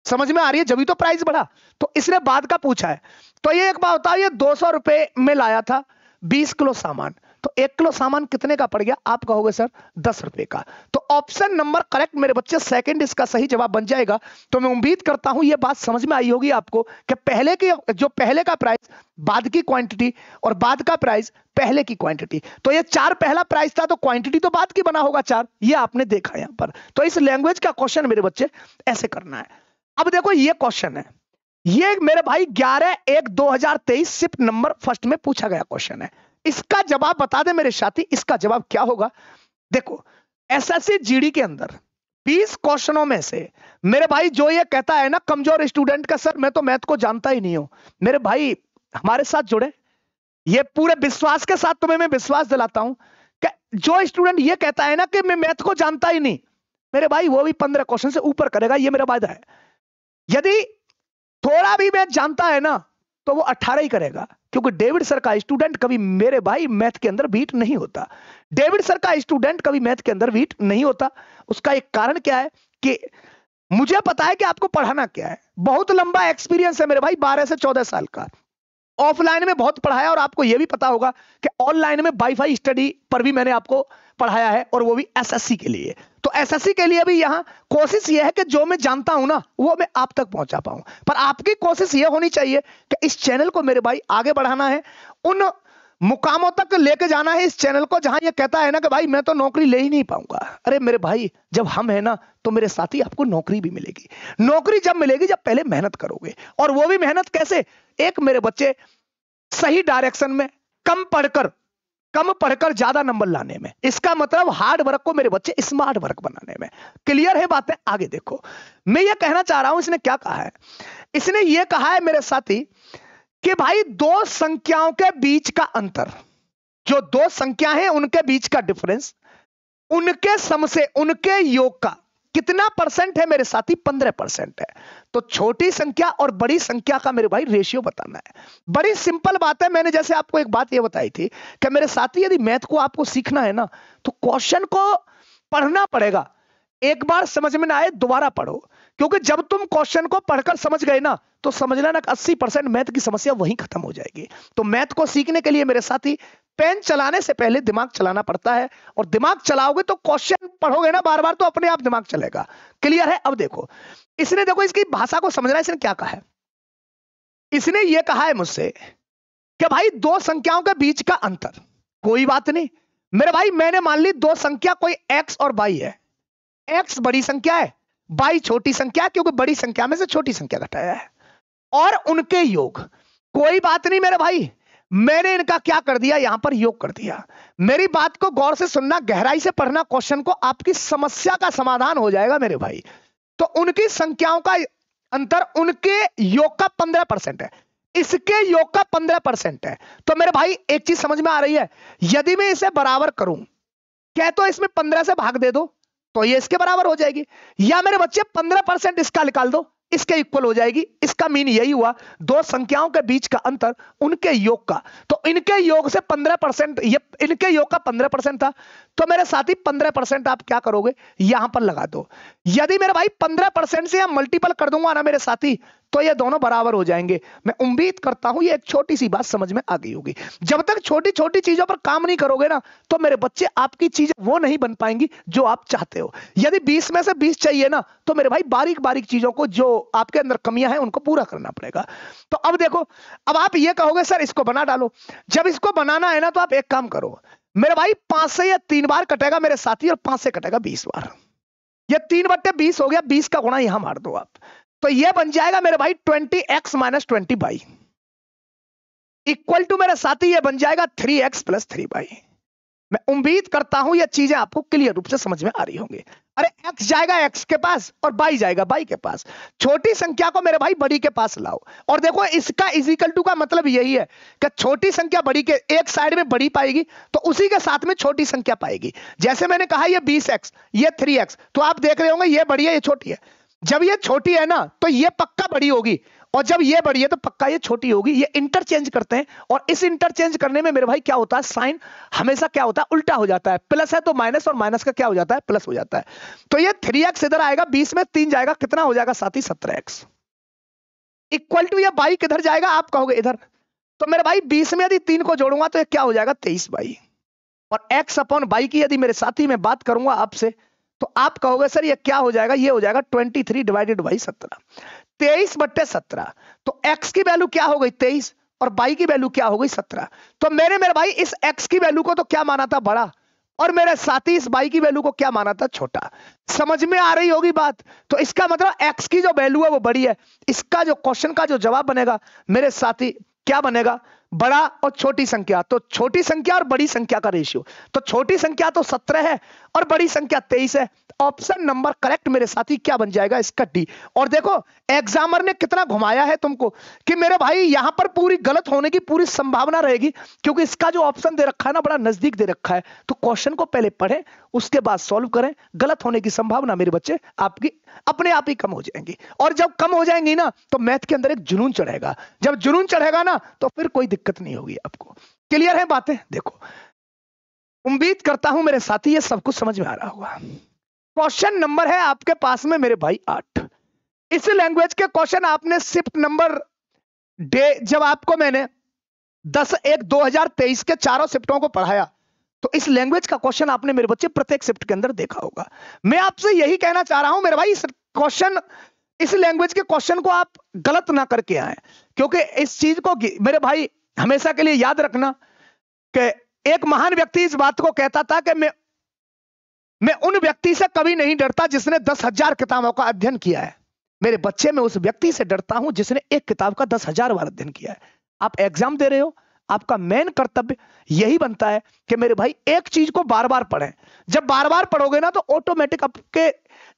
समझ में आ रही है, जब ही तो प्राइस बढ़ा। तो इसने बाद का पूछा है। तो ये एक बात होता है, ये 200 रुपए में लाया था 20 किलो सामान, तो 1 किलो सामान कितने का पड़ गया? आप कहोगे सर 10 रुपए का। तो ऑप्शन नंबर करेक्ट मेरे बच्चे, सेकंड इसका सही जवाब बन जाएगा। तो मैं उम्मीद करता हूं ये बात समझ में आई होगी आपको कि पहले का प्राइस बाद की क्वांटिटी और बाद का प्राइस पहले की क्वांटिटी। तो ये 4 पहला प्राइस था, तो क्वांटिटी तो बाद की बना होगा 4, ये आपने देखा यहां पर। तो इस लैंग्वेज का क्वेश्चन मेरे बच्चे ऐसे करना है। अब देखो ये क्वेश्चन है, ये मेरे भाई 11/1/2023 शिफ्ट नंबर फर्स्ट में पूछा गया क्वेश्चन है। इसका जवाब बता दे मेरे साथी, इसका जवाब क्या होगा? देखो एसएससी जीडी के अंदर 20 क्वेश्चनों में से मेरे भाई जो ये कहता है ना कमजोर स्टूडेंट का, सर मैं तो मैथ को जानता ही नहीं हूं, मेरे भाई हमारे साथ जुड़े, ये पूरे विश्वास के साथ तुम्हें मैं विश्वास दिलाता हूं कि जो स्टूडेंट ये कहता है ना कि मैं मैथ को जानता ही नहीं, मेरे भाई वो भी 15 क्वेश्चन से ऊपर करेगा, ये मेरा वादा है। यदि थोड़ा भी मैथ जानता है ना तो वो 18 ही करेगा, क्योंकि डेविड सर का स्टूडेंट कभी मेरे भाई मैथ के अंदर बीट नहीं होता। डेविड सर का स्टूडेंट कभी मैथ के अंदर बीट नहीं होता। उसका एक कारण क्या है कि मुझे पता है कि आपको पढ़ाना क्या है। बहुत लंबा एक्सपीरियंस है मेरे भाई, 12 से 14 साल का। ऑफलाइन में बहुत पढ़ाया और आपको यह भी पता होगा कि ऑनलाइन में वाईफाई स्टडी पर भी मैंने आपको पढ़ाया है, और वो भी एसएससी के लिए। तो एसएससी के लिए भी यहां कोशिश यह है कि जो मैं जानता हूं ना वो मैं आप तक पहुंचा पाऊं। पर आपकी कोशिश यह होनी चाहिए कि इस चैनल को मेरे भाई आगे बढ़ाना है, उन मुकामों तक लेके जाना है इस चैनल को जहां ये कहता है ना कि भाई मैं तो नौकरी ले ही नहीं पाऊंगा। अरे मेरे भाई जब हम है ना तो मेरे साथी आपको नौकरी भी मिलेगी। नौकरी जब मिलेगी जब पहले मेहनत करोगे, और वो भी मेहनत कैसे? एक मेरे बच्चे सही डायरेक्शन में, कम पढ़कर ज्यादा नंबर लाने में। इसका मतलब हार्ड वर्क को मेरे बच्चे स्मार्ट वर्क बनाने में। क्लियर है बातें? आगे देखो मैं ये कहना चाह रहा हूं, इसने क्या कहा है? इसने ये कहा है मेरे साथी कि भाई दो संख्याओं के बीच का अंतर, जो दो संख्या है उनके बीच का डिफरेंस, उनके सम से उनके योग का कितना परसेंट है मेरे साथी? 15% है। तो छोटी संख्या और बड़ी संख्या का मेरे भाई रेशियो बताना है। बड़ी सिंपल बात है। मैंने जैसे आपको एक बात ये बताई थी कि मेरे साथी यदि मैथ को आपको सीखना है ना तो क्वेश्चन को पढ़ना पड़ेगा। एक बार समझ में ना आए दोबारा पढ़ो, क्योंकि जब तुम क्वेश्चन को पढ़कर समझ गए ना तो समझ लेना 80% मैथ की समस्या वहीं खत्म हो जाएगी। तो मैथ को सीखने के लिए मेरे साथी पेन चलाने से पहले दिमाग चलाना पड़ता है, और दिमाग चलाओगे तो क्वेश्चन पढ़ोगे ना बार बार तो अपने आप दिमाग चलेगा। क्लियर है? अब देखो इसने, देखो इसकी भाषा को समझना है। इसने क्या कहा है? इसने ये कहा है मुझसे कि भाई दो संख्याओं के बीच का अंतर, कोई बात नहीं मेरे भाई, मैंने मान ली दो संख्या कोई x और y है। x बड़ी संख्या है, y छोटी संख्या है, क्योंकि बड़ी संख्या में से छोटी संख्या घटाया है, और उनके योग। कोई बात नहीं मेरे भाई, मैंने इनका क्या कर दिया? यहां पर योग कर दिया। मेरी बात को गौर से सुनना, गहराई से पढ़ना क्वेश्चन को, आपकी समस्या का समाधान हो जाएगा मेरे भाई। तो उनकी संख्याओं का अंतर उनके योग का 15% है, इसके योग का 15% है। तो मेरे भाई एक चीज समझ में आ रही है, यदि मैं इसे बराबर करूं, क्या तो इसमें 15 से भाग दे दो तो ये इसके बराबर हो जाएगी, या मेरे बच्चे 15% इसका निकाल दो, इसके इक्वल हो जाएगी। इसका मीन यही हुआ दो संख्याओं के बीच का अंतर उनके योग का। तो इनके योग से 15%, ये इनके योग का 15% था, तो मेरे साथी 15% आप क्या करोगे? यहां पर लगा दो। यदि मेरे भाई 15% से हम मल्टीपल कर दूंगा ना मेरे साथी, तो ये दोनों बराबर हो जाएंगे। मैं उम्मीद करता हूं ये एक छोटी सी बात समझ में आ गई होगी। जब तक छोटी छोटी चीजों पर काम नहीं करोगे ना तो मेरे बच्चे आपकी चीजें वो नहीं बन पाएंगी जो आप चाहते हो। यदि 20 में से 20 चाहिए ना तो मेरे भाई बारीक बारीक चीजों को, जो आपके अंदर कमियां हैं, उनको पूरा करना पड़ेगा। तो अब देखो, अब आप ये कहोगे सर इसको बना डालो। जब इसको बनाना है ना तो आप एक काम करो मेरे भाई, 5 से ये 3 बार कटेगा मेरे साथी, और 5 से कटेगा 20 बार। ये 3/20 हो गया, 20 का गुणा यहां मार दो आप, तो ये बन जाएगा मेरे भाई 20x - 20y इक्वल टू मेरे साथी ये बन जाएगा 3x + 3y। मैं उम्मीद करता हूं ये चीजें आपको क्लियर रूप से समझ में आ रही होंगी। अरे x जाएगा x के पास और y जाएगा y के पास। छोटी संख्या को मेरे भाई बड़ी के पास लाओ, और देखो इसका इक्वल टू का मतलब यही है कि छोटी संख्या बड़ी के एक साइड में बड़ी पाएगी तो उसी के साथ में छोटी संख्या पाएगी। जैसे मैंने कहा ये 20x, ये 3x, तो आप देख रहे होंगे ये बड़ी है ये छोटी है। जब ये छोटी है ना तो ये पक्का बड़ी होगी, और जब ये बड़ी है तो पक्का ये छोटी होगी। ये इंटरचेंज करते हैं, और इस इंटरचेंज करने में मेरे भाई क्या होता है? साइन हमेशा क्या होता है? उल्टा हो जाता है। प्लस है तो माइनस, और माइनस का क्या हो जाता है? प्लस हो जाता है। तो ये 3x इधर आएगा, 20 में 3 जाएगा, कितना हो जाएगा साथी? 17x इक्वल टू ये y किधर जाएगा? आप कहोगे इधर। तो मेरे भाई 20 में यदि 3 को जोड़ूंगा तो ये क्या हो जाएगा? 23y। और x अपॉन बाई की यदि मेरे साथी मैं बात करूंगा आपसे, तो आप कहोगे सर ये क्या हो जाएगा, ये हो जाएगा 23 डिवाइडेड बाई 17, 23/17। तो x की वैल्यू क्या हो गई 23 और बाई की वैल्यू क्या हो गई 17। तो मेरे भाई इस x की वैल्यू को तो क्या माना था बड़ा, और मेरे साथी इस बाई की वैल्यू को क्या माना था छोटा। समझ में आ रही होगी बात। तो इसका मतलब x की जो वैल्यू है वो बड़ी है। इसका जो क्वेश्चन का जो जवाब बनेगा मेरे साथी क्या बनेगा, बड़ा और छोटी संख्या। तो छोटी संख्या और बड़ी संख्या का रेशियो, तो छोटी संख्या तो 17 है और बड़ी संख्या 23 है। ऑप्शन नंबर करेक्ट मेरे साथी क्या बन जाएगा, इसका डी। और देखो एग्जामर ने कितना घुमाया है तुमको कि मेरे भाई यहां पर पूरी गलत होने की पूरी संभावना रहेगी, क्योंकि इसका जो ऑप्शन दे रखा है ना बड़ा नजदीक दे रखा है। तो क्वेश्चन को पहले पढ़ें उसके बाद सॉल्व करें। गलत होने की संभावना मेरे बच्चे आपकी अपने आप ही कम हो जाएंगी। और जब कम हो जाएंगी ना तो मैथ के अंदर एक जुनून चढ़ेगा। जब जुनून चढ़ेगा ना तो फिर कोई दिक्कत नहीं होगी आपको। क्लियर है बातें। देखो उम्मीद करता हूं मेरे साथी ये सब कुछ समझ में आ रहा होगा। क्वेश्चन नंबर है आपके पास में मेरे भाई 8। इस लैंग्वेज के क्वेश्चन आपने शिफ्ट नंबर डे, जब आपको मैंने 10/1/2023 के चारों शिफ्टों को पढ़ाया तो इस लैंग्वेज का क्वेश्चन आपने मेरे बच्चे प्रत्येक शिफ्ट के अंदर देखा होगा। मैं आपसे यही कहना चाह रहा हूं मेरे भाई, इस लैंग्वेज के क्वेश्चन को आप गलत ना करके आए, क्योंकि इस चीज को मेरे भाई हमेशा के लिए याद रखना कि एक महान व्यक्ति इस बात को कहता था कि मैं उन व्यक्ति से कभी नहीं डरता जिसने 10,000 किताबों का अध्ययन किया है। मेरे बच्चे मैं उस व्यक्ति से डरता हूं जिसने एक किताब का 10,000 बार अध्ययन किया है। आप एग्जाम दे रहे हो, आपका मेन कर्तव्य यही बनता है कि मेरे भाई एक चीज को बार बार पढ़ें। जब बार बार पढ़ोगे ना तो ऑटोमेटिक आपके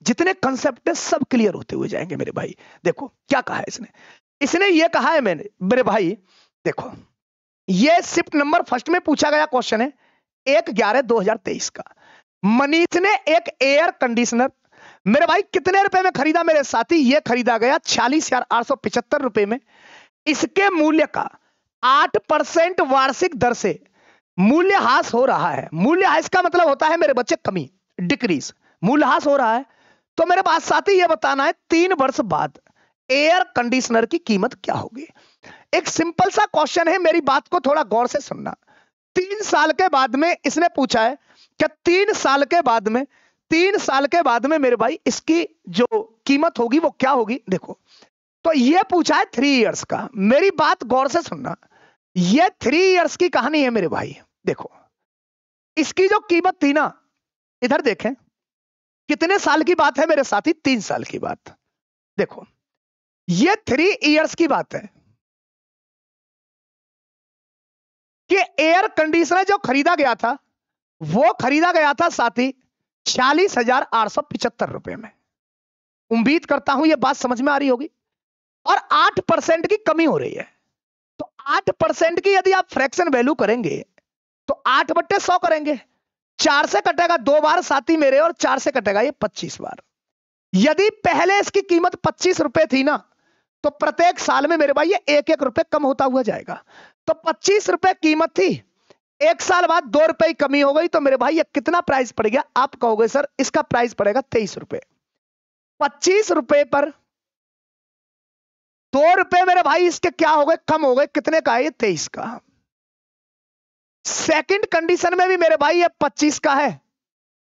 जितने कंसेप्ट है सब क्लियर होते हुए जाएंगे मेरे भाई। देखो क्या कहा है इसने ये कहा है मैंने मेरे भाई, देखो ये शिफ्ट नंबर फर्स्ट में पूछा गया क्वेश्चन है 1/11/2023 का। मनीष ने एक एयर कंडीशनर मेरे भाई कितने रुपए में खरीदा मेरे साथी, ये खरीदा गया 46,875 रुपए में। इसके मूल्य का 8% वार्षिक दर से मूल्यह्रास हो रहा है। मूल्यह्रास का मतलब होता है मेरे बच्चे कमी, डिक्रीज, मूल्यह्रास हो रहा है। तो मेरे पास साथी ये बताना है 3 वर्ष बाद एयर कंडीशनर की कीमत क्या होगी। एक सिंपल सा क्वेश्चन है, मेरी बात को थोड़ा गौर से सुनना। 3 साल के बाद में इसने पूछा है कि 3 साल के बाद में मेरे भाई इसकी जो कीमत होगी वो क्या होगी। देखो तो ये पूछा है 3 इयर्स का। मेरी बात गौर से सुनना, ये 3 इयर्स की कहानी है मेरे भाई। देखो इसकी जो कीमत थी ना, इधर देखें कितने साल की बात है मेरे साथी, 3 साल की बात। देखो ये 3 इयर्स की बात है कि एयर कंडीशनर जो खरीदा गया था वो खरीदा गया था साथी 46,875 रुपए में। उम्मीद करता हूं यह बात समझ में आ रही होगी। और 8% की कमी हो रही है। तो 8% की यदि आप फ्रैक्शन वैल्यू करेंगे तो 8/100 करेंगे। 4 से कटेगा 2 बार साथी मेरे, और 4 से कटेगा ये 25 बार। यदि पहले इसकी कीमत 25 रुपए थी ना तो प्रत्येक साल में मेरे भाई ये 1-1 रुपए कम होता हुआ जाएगा। तो 25 रुपए कीमत थी, 1 साल बाद 2 रुपए की कमी हो गई। तो मेरे भाई ये कितना प्राइस पड़ गया, आप कहोगे सर इसका प्राइस पड़ेगा 23 रुपए। 25 रुपए पर 2 रुपए मेरे भाई इसके क्या हो गए, कम हो गए। कितने का है ये, 23 का। सेकंड कंडीशन में भी मेरे भाई ये 25 का है,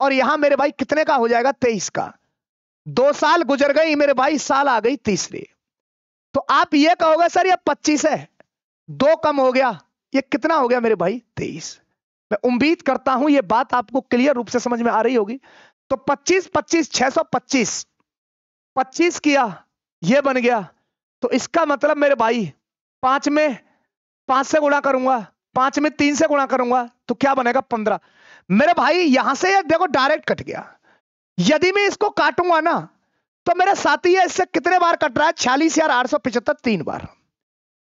और यहां मेरे भाई कितने का हो जाएगा, 23 का। 2 साल गुजर गई मेरे भाई, साल आ गई तीसरी। तो आप ये कहोगे सर ये 25 है, 2 कम हो गया, ये कितना हो गया मेरे भाई, 23। मैं उम्मीद करता हूं ये बात आपको क्लियर रूप से समझ में आ रही होगी। तो 25 25 625 25 किया, ये बन गया। तो इसका मतलब मेरे भाई 5 में 5 से गुणा करूंगा, 5 में 3 से गुणा करूंगा तो क्या बनेगा, 15। मेरे भाई यहां से ये देखो डायरेक्ट कट गया। यदि मैं इसको काटूंगा ना तो मेरे साथी है इससे कितने बार कट रहा है, 46,875 3 बार।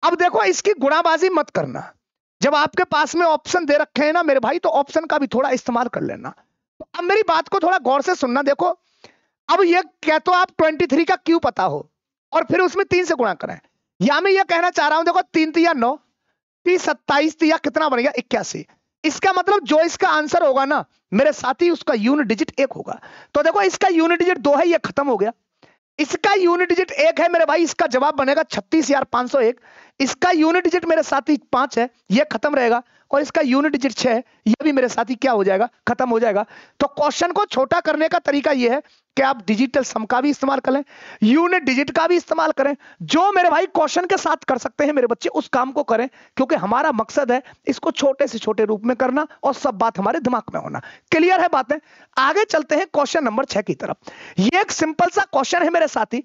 अब देखो इसकी गुणाबाजी मत करना। जब आपके पास में ऑप्शन दे रखे हैं ना मेरे भाई, तो ऑप्शन का भी थोड़ा इस्तेमाल कर लेना। तो अब मेरी बात को थोड़ा गौर से सुनना। देखो अब ये कह तो आप 23 का क्यों पता हो और फिर उसमें 3 से गुणा करें, या मैं ये कहना चाह रहा हूं देखो 3 3 9 3 27 3 कितना बन गया, 81। इसका मतलब जो इसका आंसर होगा ना मेरे साथी उसका यूनिट डिजिट 1 होगा। तो देखो इसका यूनिट डिजिट 2 है, ये खत्म हो गया। इसका यूनिट डिजिट 1 है मेरे भाई, इसका जवाब बनेगा 36,501। इसका यूनिट डिजिट मेरे साथी 5 है, ये खत्म रहेगा, और इसका यूनिट डिजिट 6 है, ये भी मेरे साथी क्या हो जाएगा, खत्म हो जाएगा। तो क्वेश्चन को छोटा करने का तरीका ये है कि आप डिजिटल सम का भी इस्तेमाल करें, यूनिट डिजिट का भी इस्तेमाल करें, जो मेरे भाई क्वेश्चन के साथ कर सकते हैं मेरे बच्चे उस काम को करें, क्योंकि हमारा मकसद है इसको छोटे से छोटे रूप में करना और सब बात हमारे दिमाग में होना। क्लियर है बातें? आगे चलते हैं क्वेश्चन नंबर 6 की तरफ। ये एक सिंपल सा क्वेश्चन है मेरे साथी।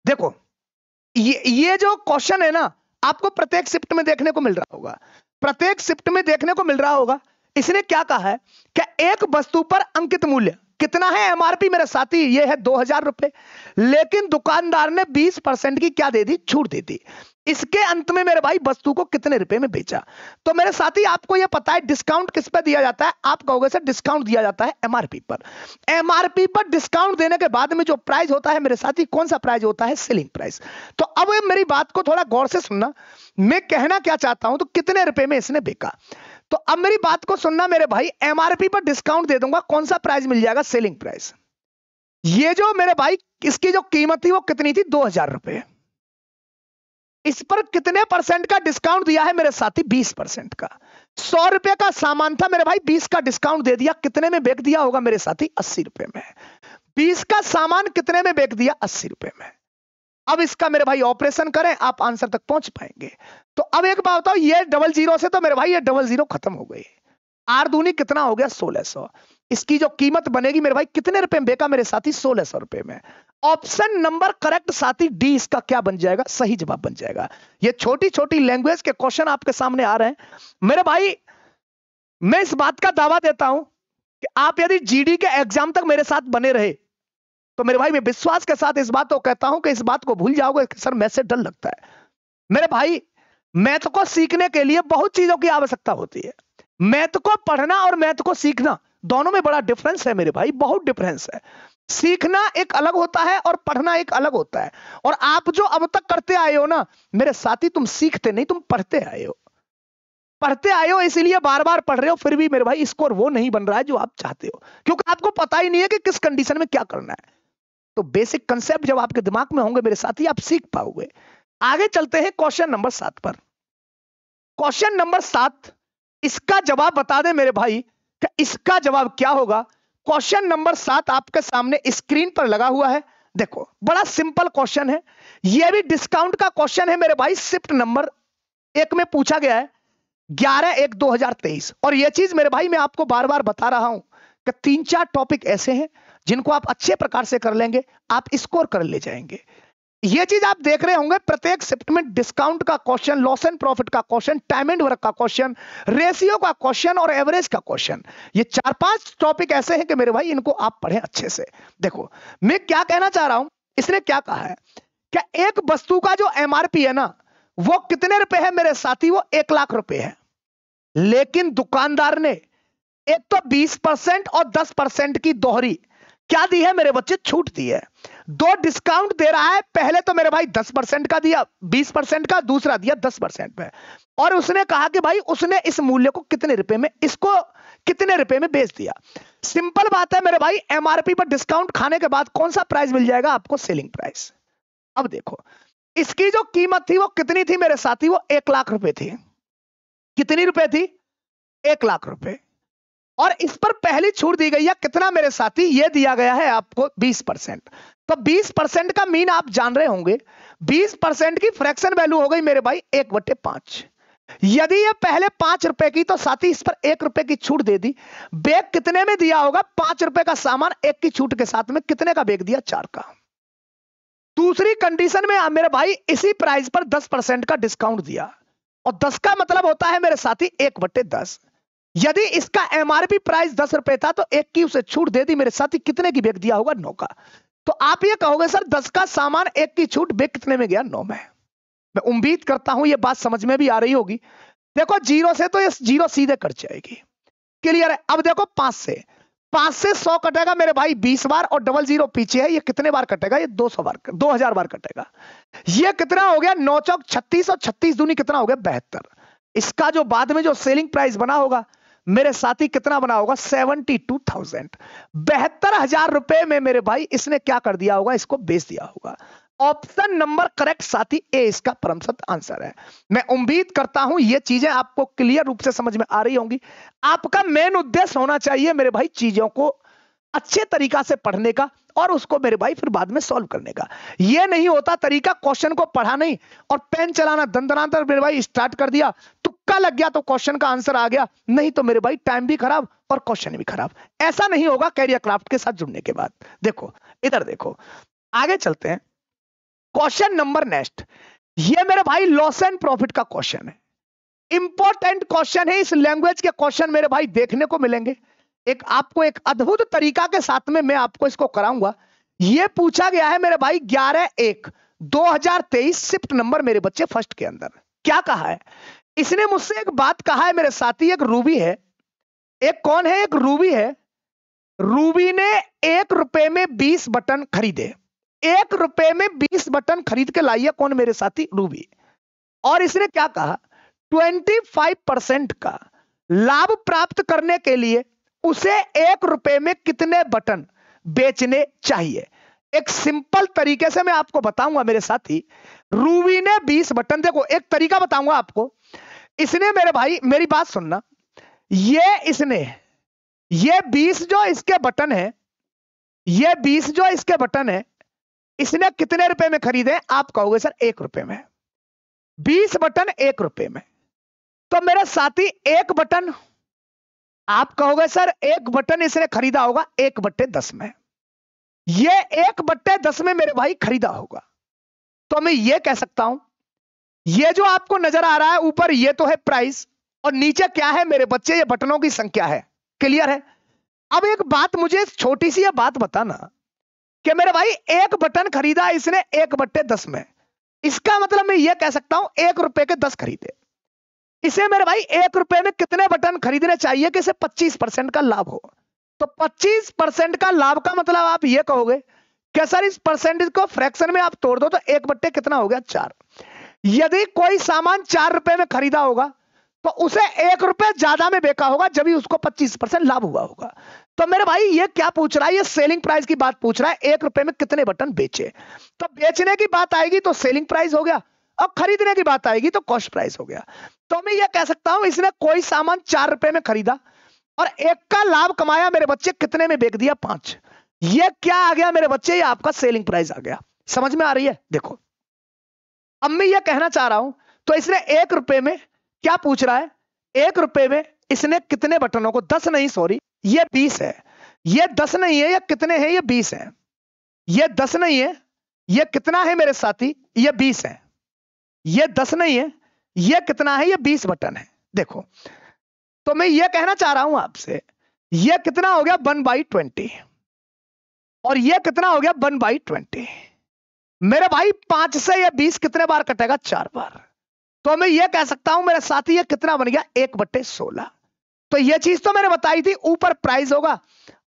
देखो ये जो क्वेश्चन है ना, आपको प्रत्येक शिफ्ट में देखने को मिल रहा होगा, प्रत्येक शिफ्ट में देखने को मिल रहा होगा। इसने क्या कहा है कि एक वस्तु पर अंकित मूल्य कितना है, एमआरपी मेरे साथी ये है 2000 रुपए, लेकिन दुकानदार ने 20% की क्या दे दी, छूट दे दी। इसके अंत में मेरे भाई वस्तु को कितने रुपए में बेचा। तो मेरे साथी आपको यह पता है डिस्काउंट किस पे दिया जाता है, आप कहोगे सर डिस्काउंट दिया जाता है एमआरपी पर। एमआरपी पर डिस्काउंट देने के बाद में जो प्राइस होता है मेरे साथी, कौन सा प्राइस होता है, सेलिंग प्राइस। तो अब मेरी बात को थोड़ा गौर से सुनना, मैं कहना क्या चाहता हूं, तो कितने रुपए में इसने बेचा। तो अब मेरी बात को सुनना मेरे भाई, एमआरपी पर डिस्काउंट दे दूंगा, कौन सा प्राइस मिल जाएगा, सेलिंग प्राइस। ये जो मेरे भाई इसकी जो कीमत थी वो कितनी थी, 2000 रुपए। इस पर कितने परसेंट का डिस्काउंट दिया है मेरे साथी, 20% का। 100 रुपए का सामान था मेरे भाई, 20 का डिस्काउंट दे दिया, कितने में बेच दिया होगा मेरे साथी, 80 रुपए में। 20 का सामान कितने में बेच दिया, 80 रुपए में। अब इसका मेरे भाई ऑपरेशन करें, आप आंसर तक पहुंच पाएंगे। तो अब एक बात बताओ, ये 00 से तो मेरे भाई ये 00 खत्म हो गई, 8 दूनी कितना हो गया, 1600। इसकी जो कीमत बनेगी मेरे भाई कितने रुपए में बेचा मेरे साथी, 1600 रुपए में। ऑप्शन नंबर करेक्ट साथी डी इसका क्या बन जाएगा, सही जवाब बन जाएगा। ये छोटी छोटी लैंग्वेज के क्वेश्चन आपके सामने आ रहे हैं मेरे भाई। मैं इस बात का दावा देता हूं कि आप यदि जीडी के एग्जाम तक मेरे साथ बने रहे तो मेरे भाई मैं विश्वास के साथ इस बात को कहता हूं कि इस बात को भूल जाओगे कि सर मैथ से डर लगता है। मेरे भाई मैथ को सीखने के लिए बहुत चीजों की आवश्यकता होती है। मैथ को पढ़ना और मैथ को सीखना दोनों में बड़ा डिफरेंस है मेरे भाई, बहुत डिफरेंस है। सीखना एक अलग होता है और पढ़ना एक अलग होता है। और आप जो अब तक करते आए हो ना मेरे साथी, तुम सीखते नहीं, तुम पढ़ते आए हो। पढ़ते आए हो इसलिए बार बार पढ़ रहे हो, फिर भी मेरे भाई स्कोर वो नहीं बन रहा है जो आप चाहते हो, क्योंकि आपको पता ही नहीं है कि किस कंडीशन में क्या करना है। तो बेसिक कंसेप्ट जब आपके दिमाग में होंगे मेरे साथी, आप सीख पाओगे। आगे चलते हैं क्वेश्चन नंबर 7 पर। क्वेश्चन नंबर 7, इसका जवाब बता दे मेरे भाई कि इसका जवाब क्या होगा। क्वेश्चन नंबर 7 आपके सामने स्क्रीन पर लगा हुआ है। देखो बड़ा सिंपल क्वेश्चन है, यह भी डिस्काउंट का क्वेश्चन है मेरे भाई। शिफ्ट नंबर 1 में पूछा गया है 11/1/2023। और यह चीज मेरे भाई मैं आपको बार बार बता रहा हूं कि 3-4 टॉपिक ऐसे हैं जिनको आप अच्छे प्रकार से कर लेंगे, आप स्कोर कर ले जाएंगे। ये चीज आप देख रहे होंगे प्रत्येक शिफ्ट में डिस्काउंट का क्वेश्चन, लॉस एंड प्रॉफिट का क्वेश्चन, टाइम एंड वर्क का क्वेश्चन, रेशियो का क्वेश्चन और एवरेज का क्वेश्चन। ये 4-5 टॉपिक ऐसे हैं कि मेरे भाई इनको आप पढ़ें अच्छे से। देखो मैं क्या कहना चाह रहा हूं, इसने क्या कहा है, क्या एक वस्तु का जो एमआरपी है ना वो कितने रुपए है मेरे साथी, वो 1 लाख रुपए है। लेकिन दुकानदार ने एक तो 20% और 10% की दोहरी क्या दी है मेरे बच्चे, छूट दी है। 2 डिस्काउंट दे रहा है, पहले तो मेरे भाई 10% का दिया, 20% का, दूसरा दिया 10% पे। और उसने कहा कि भाई उसने इस मूल्य को कितने रुपए में, इसको कितने रुपए में बेच दिया। सिंपल बात है मेरे भाई, एमआरपी पर डिस्काउंट खाने के बाद कौन सा प्राइस मिल जाएगा आपको, सेलिंग प्राइस। अब देखो इसकी जो कीमत थी वो कितनी थी मेरे साथी, वो 1 लाख रुपए थी। कितनी रुपए थी, 1 लाख रुपए। और इस पर पहली छूट दी गई है कितना मेरे साथी, ये दिया गया है आपको 20%। तो 20% का मीन आप जान रहे होंगे, 20% की फ्रैक्शन वैल्यू हो गई मेरे भाई 1/5। यदि ये पहले 5 रुपए की, तो साथी इस पर 1 रुपए की छूट दे दी। बेग कितने में दिया होगा, 5 रुपए का सामान 1 की छूट के साथ में कितने का बेग दिया, 4 का। दूसरी कंडीशन में मेरे भाई इसी प्राइस पर 10% का डिस्काउंट दिया, और 10 का मतलब होता है मेरे साथी 1/10। यदि इसका एमआरपी प्राइस 10 रुपए था तो 1 की उसे छूट दे दी मेरे साथी, कितने की बेच दिया होगा, 9 का। तो आप ये कहोगे सर 10 का सामान 1 की छूट, बेच कितने में गया, 9 में। मैं उम्मीद करता हूं ये बात समझ में भी आ रही होगी। देखो 0 से तो ये 0 सीधे कट जाएगी, क्लियर है। अब देखो 5 से 100 कटेगा मेरे भाई 20 बार, और 00 पीछे है, ये कितने बार कटेगा, ये 200 बार, 2000 बार कटेगा। ये कितना हो गया, 9 चौक 36 और 36 दूनी कितना हो गया, 72। इसका जो बाद में जो सेलिंग प्राइस बना होगा मेरे साथी कितना बना होगा, 72,000। 72,000 रुपए में मेरे भाई इसने क्या कर दिया होगा, इसको बेच दिया होगा। ऑप्शन नंबर करेक्ट साथी ए इसका परम सत्य आंसर है। मैं उम्मीद करता हूं ये चीजें आपको क्लियर रूप से समझ में आ रही होंगी। आपका मेन उद्देश्य होना चाहिए मेरे भाई चीजों को अच्छे तरीका से पढ़ने का और उसको मेरे भाई फिर बाद में सॉल्व करने का। ये नहीं होता तरीका क्वेश्चन को पढ़ा नहीं और पेन चलाना दंदनातर मेरे भाई स्टार्ट कर दिया, तुक्का लग गया तो क्वेश्चन का आंसर आ गया, नहीं तो मेरे भाई टाइम भी खराब और क्वेश्चन भी खराब। ऐसा नहीं होगा कैरियर क्राफ्ट के साथ जुड़ने के बाद। देखो इधर देखो, आगे चलते हैं। क्वेश्चन नंबर नेक्स्ट, ये मेरे भाई लॉस एंड प्रॉफिट का क्वेश्चन है। इंपॉर्टेंट क्वेश्चन है, इस लैंग्वेज के क्वेश्चन मेरे भाई देखने को मिलेंगे। आपको एक अद्भुत तरीका के साथ में मैं आपको इसको कराऊंगा। यह पूछा गया है मेरे भाई 11/1/2023 शिफ्ट नंबर मेरे बच्चे फर्स्ट के अंदर। क्या कहा है इसने मुझसे? एक बात कहा है मेरे साथी, एक रूबी है, एक कौन है? एक रूबी है। रूबी ने 1 रुपए में 20 बटन खरीदे। 1 रुपए में 20 बटन खरीद के लाई है। कौन मेरे साथी? रूबी। और इसने क्या कहा? 25% का लाभ प्राप्त करने के लिए उसे 1 रुपए में कितने बटन बेचने चाहिए। एक सिंपल तरीके से मैं आपको बताऊंगा मेरे साथी। रूबी ने 20 बटन, देखो एक तरीका बताऊंगा आपको। इसने मेरे भाई मेरी बात सुनना, ये 20 जो इसके बटन है, ये 20 जो इसके बटन है, इसने कितने रुपए में खरीदे? आप कहोगे सर 1 रुपए में। 20 बटन 1 रुपए में, तो मेरे साथी 1 बटन, आप कहोगे सर 1 बटन इसने खरीदा होगा 1/10 में। ये 1/10 में मेरे भाई खरीदा होगा। तो मैं ये कह सकता हूं, ये जो आपको नजर आ रहा है ऊपर, ये तो है प्राइस, और नीचे क्या है मेरे बच्चे? ये बटनों की संख्या है। क्लियर है? अब एक बात मुझे छोटी सी ये बात बताना कि मेरे भाई 1 बटन खरीदा इसने 1/10 में, इसका मतलब मैं ये कह सकता हूं 1 रुपए के 10 खरीदे। इसे मेरे भाई 1 रुपए में कितने बटन खरीदने चाहिए कि इसे 25% का लाभ हो? तो 25% का लाभ का मतलब आप ये कहोगे कि सर इस परसेंटेज को फ्रैक्शन में आप तोड़ दो तो 1 कितना हो गया? 4। यदि कोई सामान 4 रुपए में खरीदा होगा तो उसे 1 रुपए ज्यादा में बेचा होगा, जब भी उसको 25% लाभ हुआ होगा। तो मेरे भाई ये क्या पूछ रहा है? ये सेलिंग प्राइस की बात पूछ रहा है। 1 रुपए में कितने बटन बेचे? तो बेचने की बात आएगी तो सेलिंग प्राइस हो गया, और खरीदने की बात आएगी तो कॉस्ट प्राइस हो गया। तो मैं ये कह सकता हूं इसने कोई सामान 4 रुपए में खरीदा और 1 का लाभ कमाया मेरे बच्चे, कितने में बेच दिया? 5। ये क्या आ गया मेरे बच्चे? ये आपका सेलिंग प्राइस आ गया। समझ में आ रही है? देखो अब मैं ये कहना चाह रहा हूं, तो इसने 1 रुपए में क्या पूछ रहा है? 1 रुपए में इसने कितने बटनों को? 10 नहीं, सॉरी, ये 20 है। ये 10 नहीं है, ये कितने हैं? ये 20 है। ये 10 नहीं है, ये कितना है मेरे साथी? ये 20 है। ये 10 नहीं है, ये कितना है? ये 20 बटन है। देखो तो मैं ये कहना चाह रहा हूं आपसे, ये कितना हो गया? 1/20, और ये कितना हो गया? 1/20। मेरे भाई 5 से ये 20 कितने बार कटेगा? 4 बार। तो मैं ये कह सकता हूं मेरे साथी ये कितना बन गया? 1/16। तो ये चीज तो मैंने बताई थी, ऊपर प्राइस होगा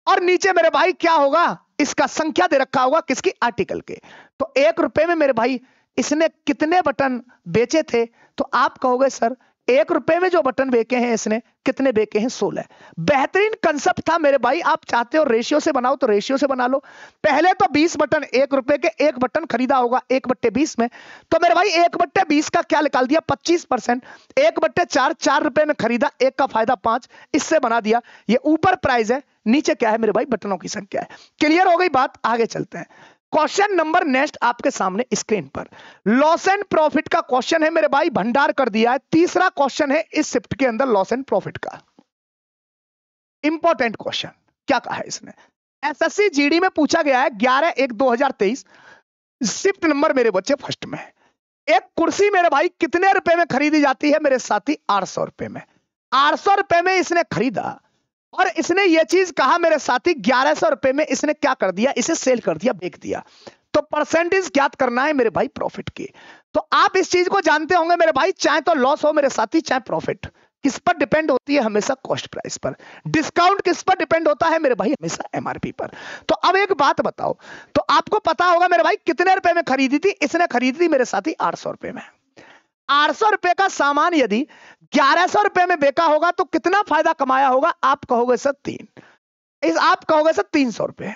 और नीचे मेरे भाई क्या होगा? इसका संख्या दे रखा होगा, किसकी? आर्टिकल के। तो 1 रुपए में मेरे भाई इसने कितने बटन बेचे थे? तो आप कहोगे सर 1 रुपए में जो बटन बेचे हैं इसने, कितने बेचे हैं? 16। बेहतरीन कंसेप्ट था मेरे भाई। आप चाहते हो रेशियो से बनाओ तो रेशियो से बना लो। पहले तो 20 बटन 1 रुपए के, 1 बटन खरीदा होगा 1/20 में, तो मेरे भाई 1/20 का क्या निकाल दिया? 25%। 1/4, 4 रुपए में खरीदा, 1 का फायदा 5, इससे बना दिया। ये ऊपर प्राइस है, नीचे क्या है मेरे भाई? बटनों की संख्या है। क्लियर हो गई बात? आगे चलते हैं। क्वेश्चन नंबर नेक्स्ट आपके सामने स्क्रीन पर लॉस एंड प्रॉफिट का क्वेश्चन है मेरे भाई, भंडार कर दिया है। तीसरा क्वेश्चन है इस शिफ्ट के अंदर लॉस एंड प्रॉफिट का। Important question. क्या कहा है इसने? एसएससी जीडी में पूछा गया है 11/1/2023 शिफ्ट नंबर मेरे बच्चे फर्स्ट में। एक कुर्सी मेरे भाई कितने रुपए में खरीदी जाती है मेरे साथी? 800 रुपए में। 800 रुपए में इसने खरीदा और इसने ये चीज कहा मेरे साथी 1100 रुपए में इसने क्या कर दिया? इसे सेल कर दिया, बेच दिया। तो परसेंटेज ज्ञात करना है मेरे भाई प्रॉफिट की। तो आप इस चीज को जानते होंगे मेरे भाई, चाहे तो लॉस हो मेरे साथी, चाहे प्रॉफिट, किस पर डिपेंड होती है? हमेशा कॉस्ट प्राइस पर। डिस्काउंट किस पर डिपेंड होता है मेरे भाई? हमेशा एमआरपी पर। तो अब एक बात बताओ, तो आपको पता होगा मेरे भाई कितने रुपए में खरीदी थी? इसने खरीदी थी मेरे साथी 800 रुपए में। 800 रुपए का सामान यदि 1100 रुपए में बेचा होगा तो कितना फायदा कमाया होगा? आप कहोगे सर 3। आप कहोगे सर 300 रुपए,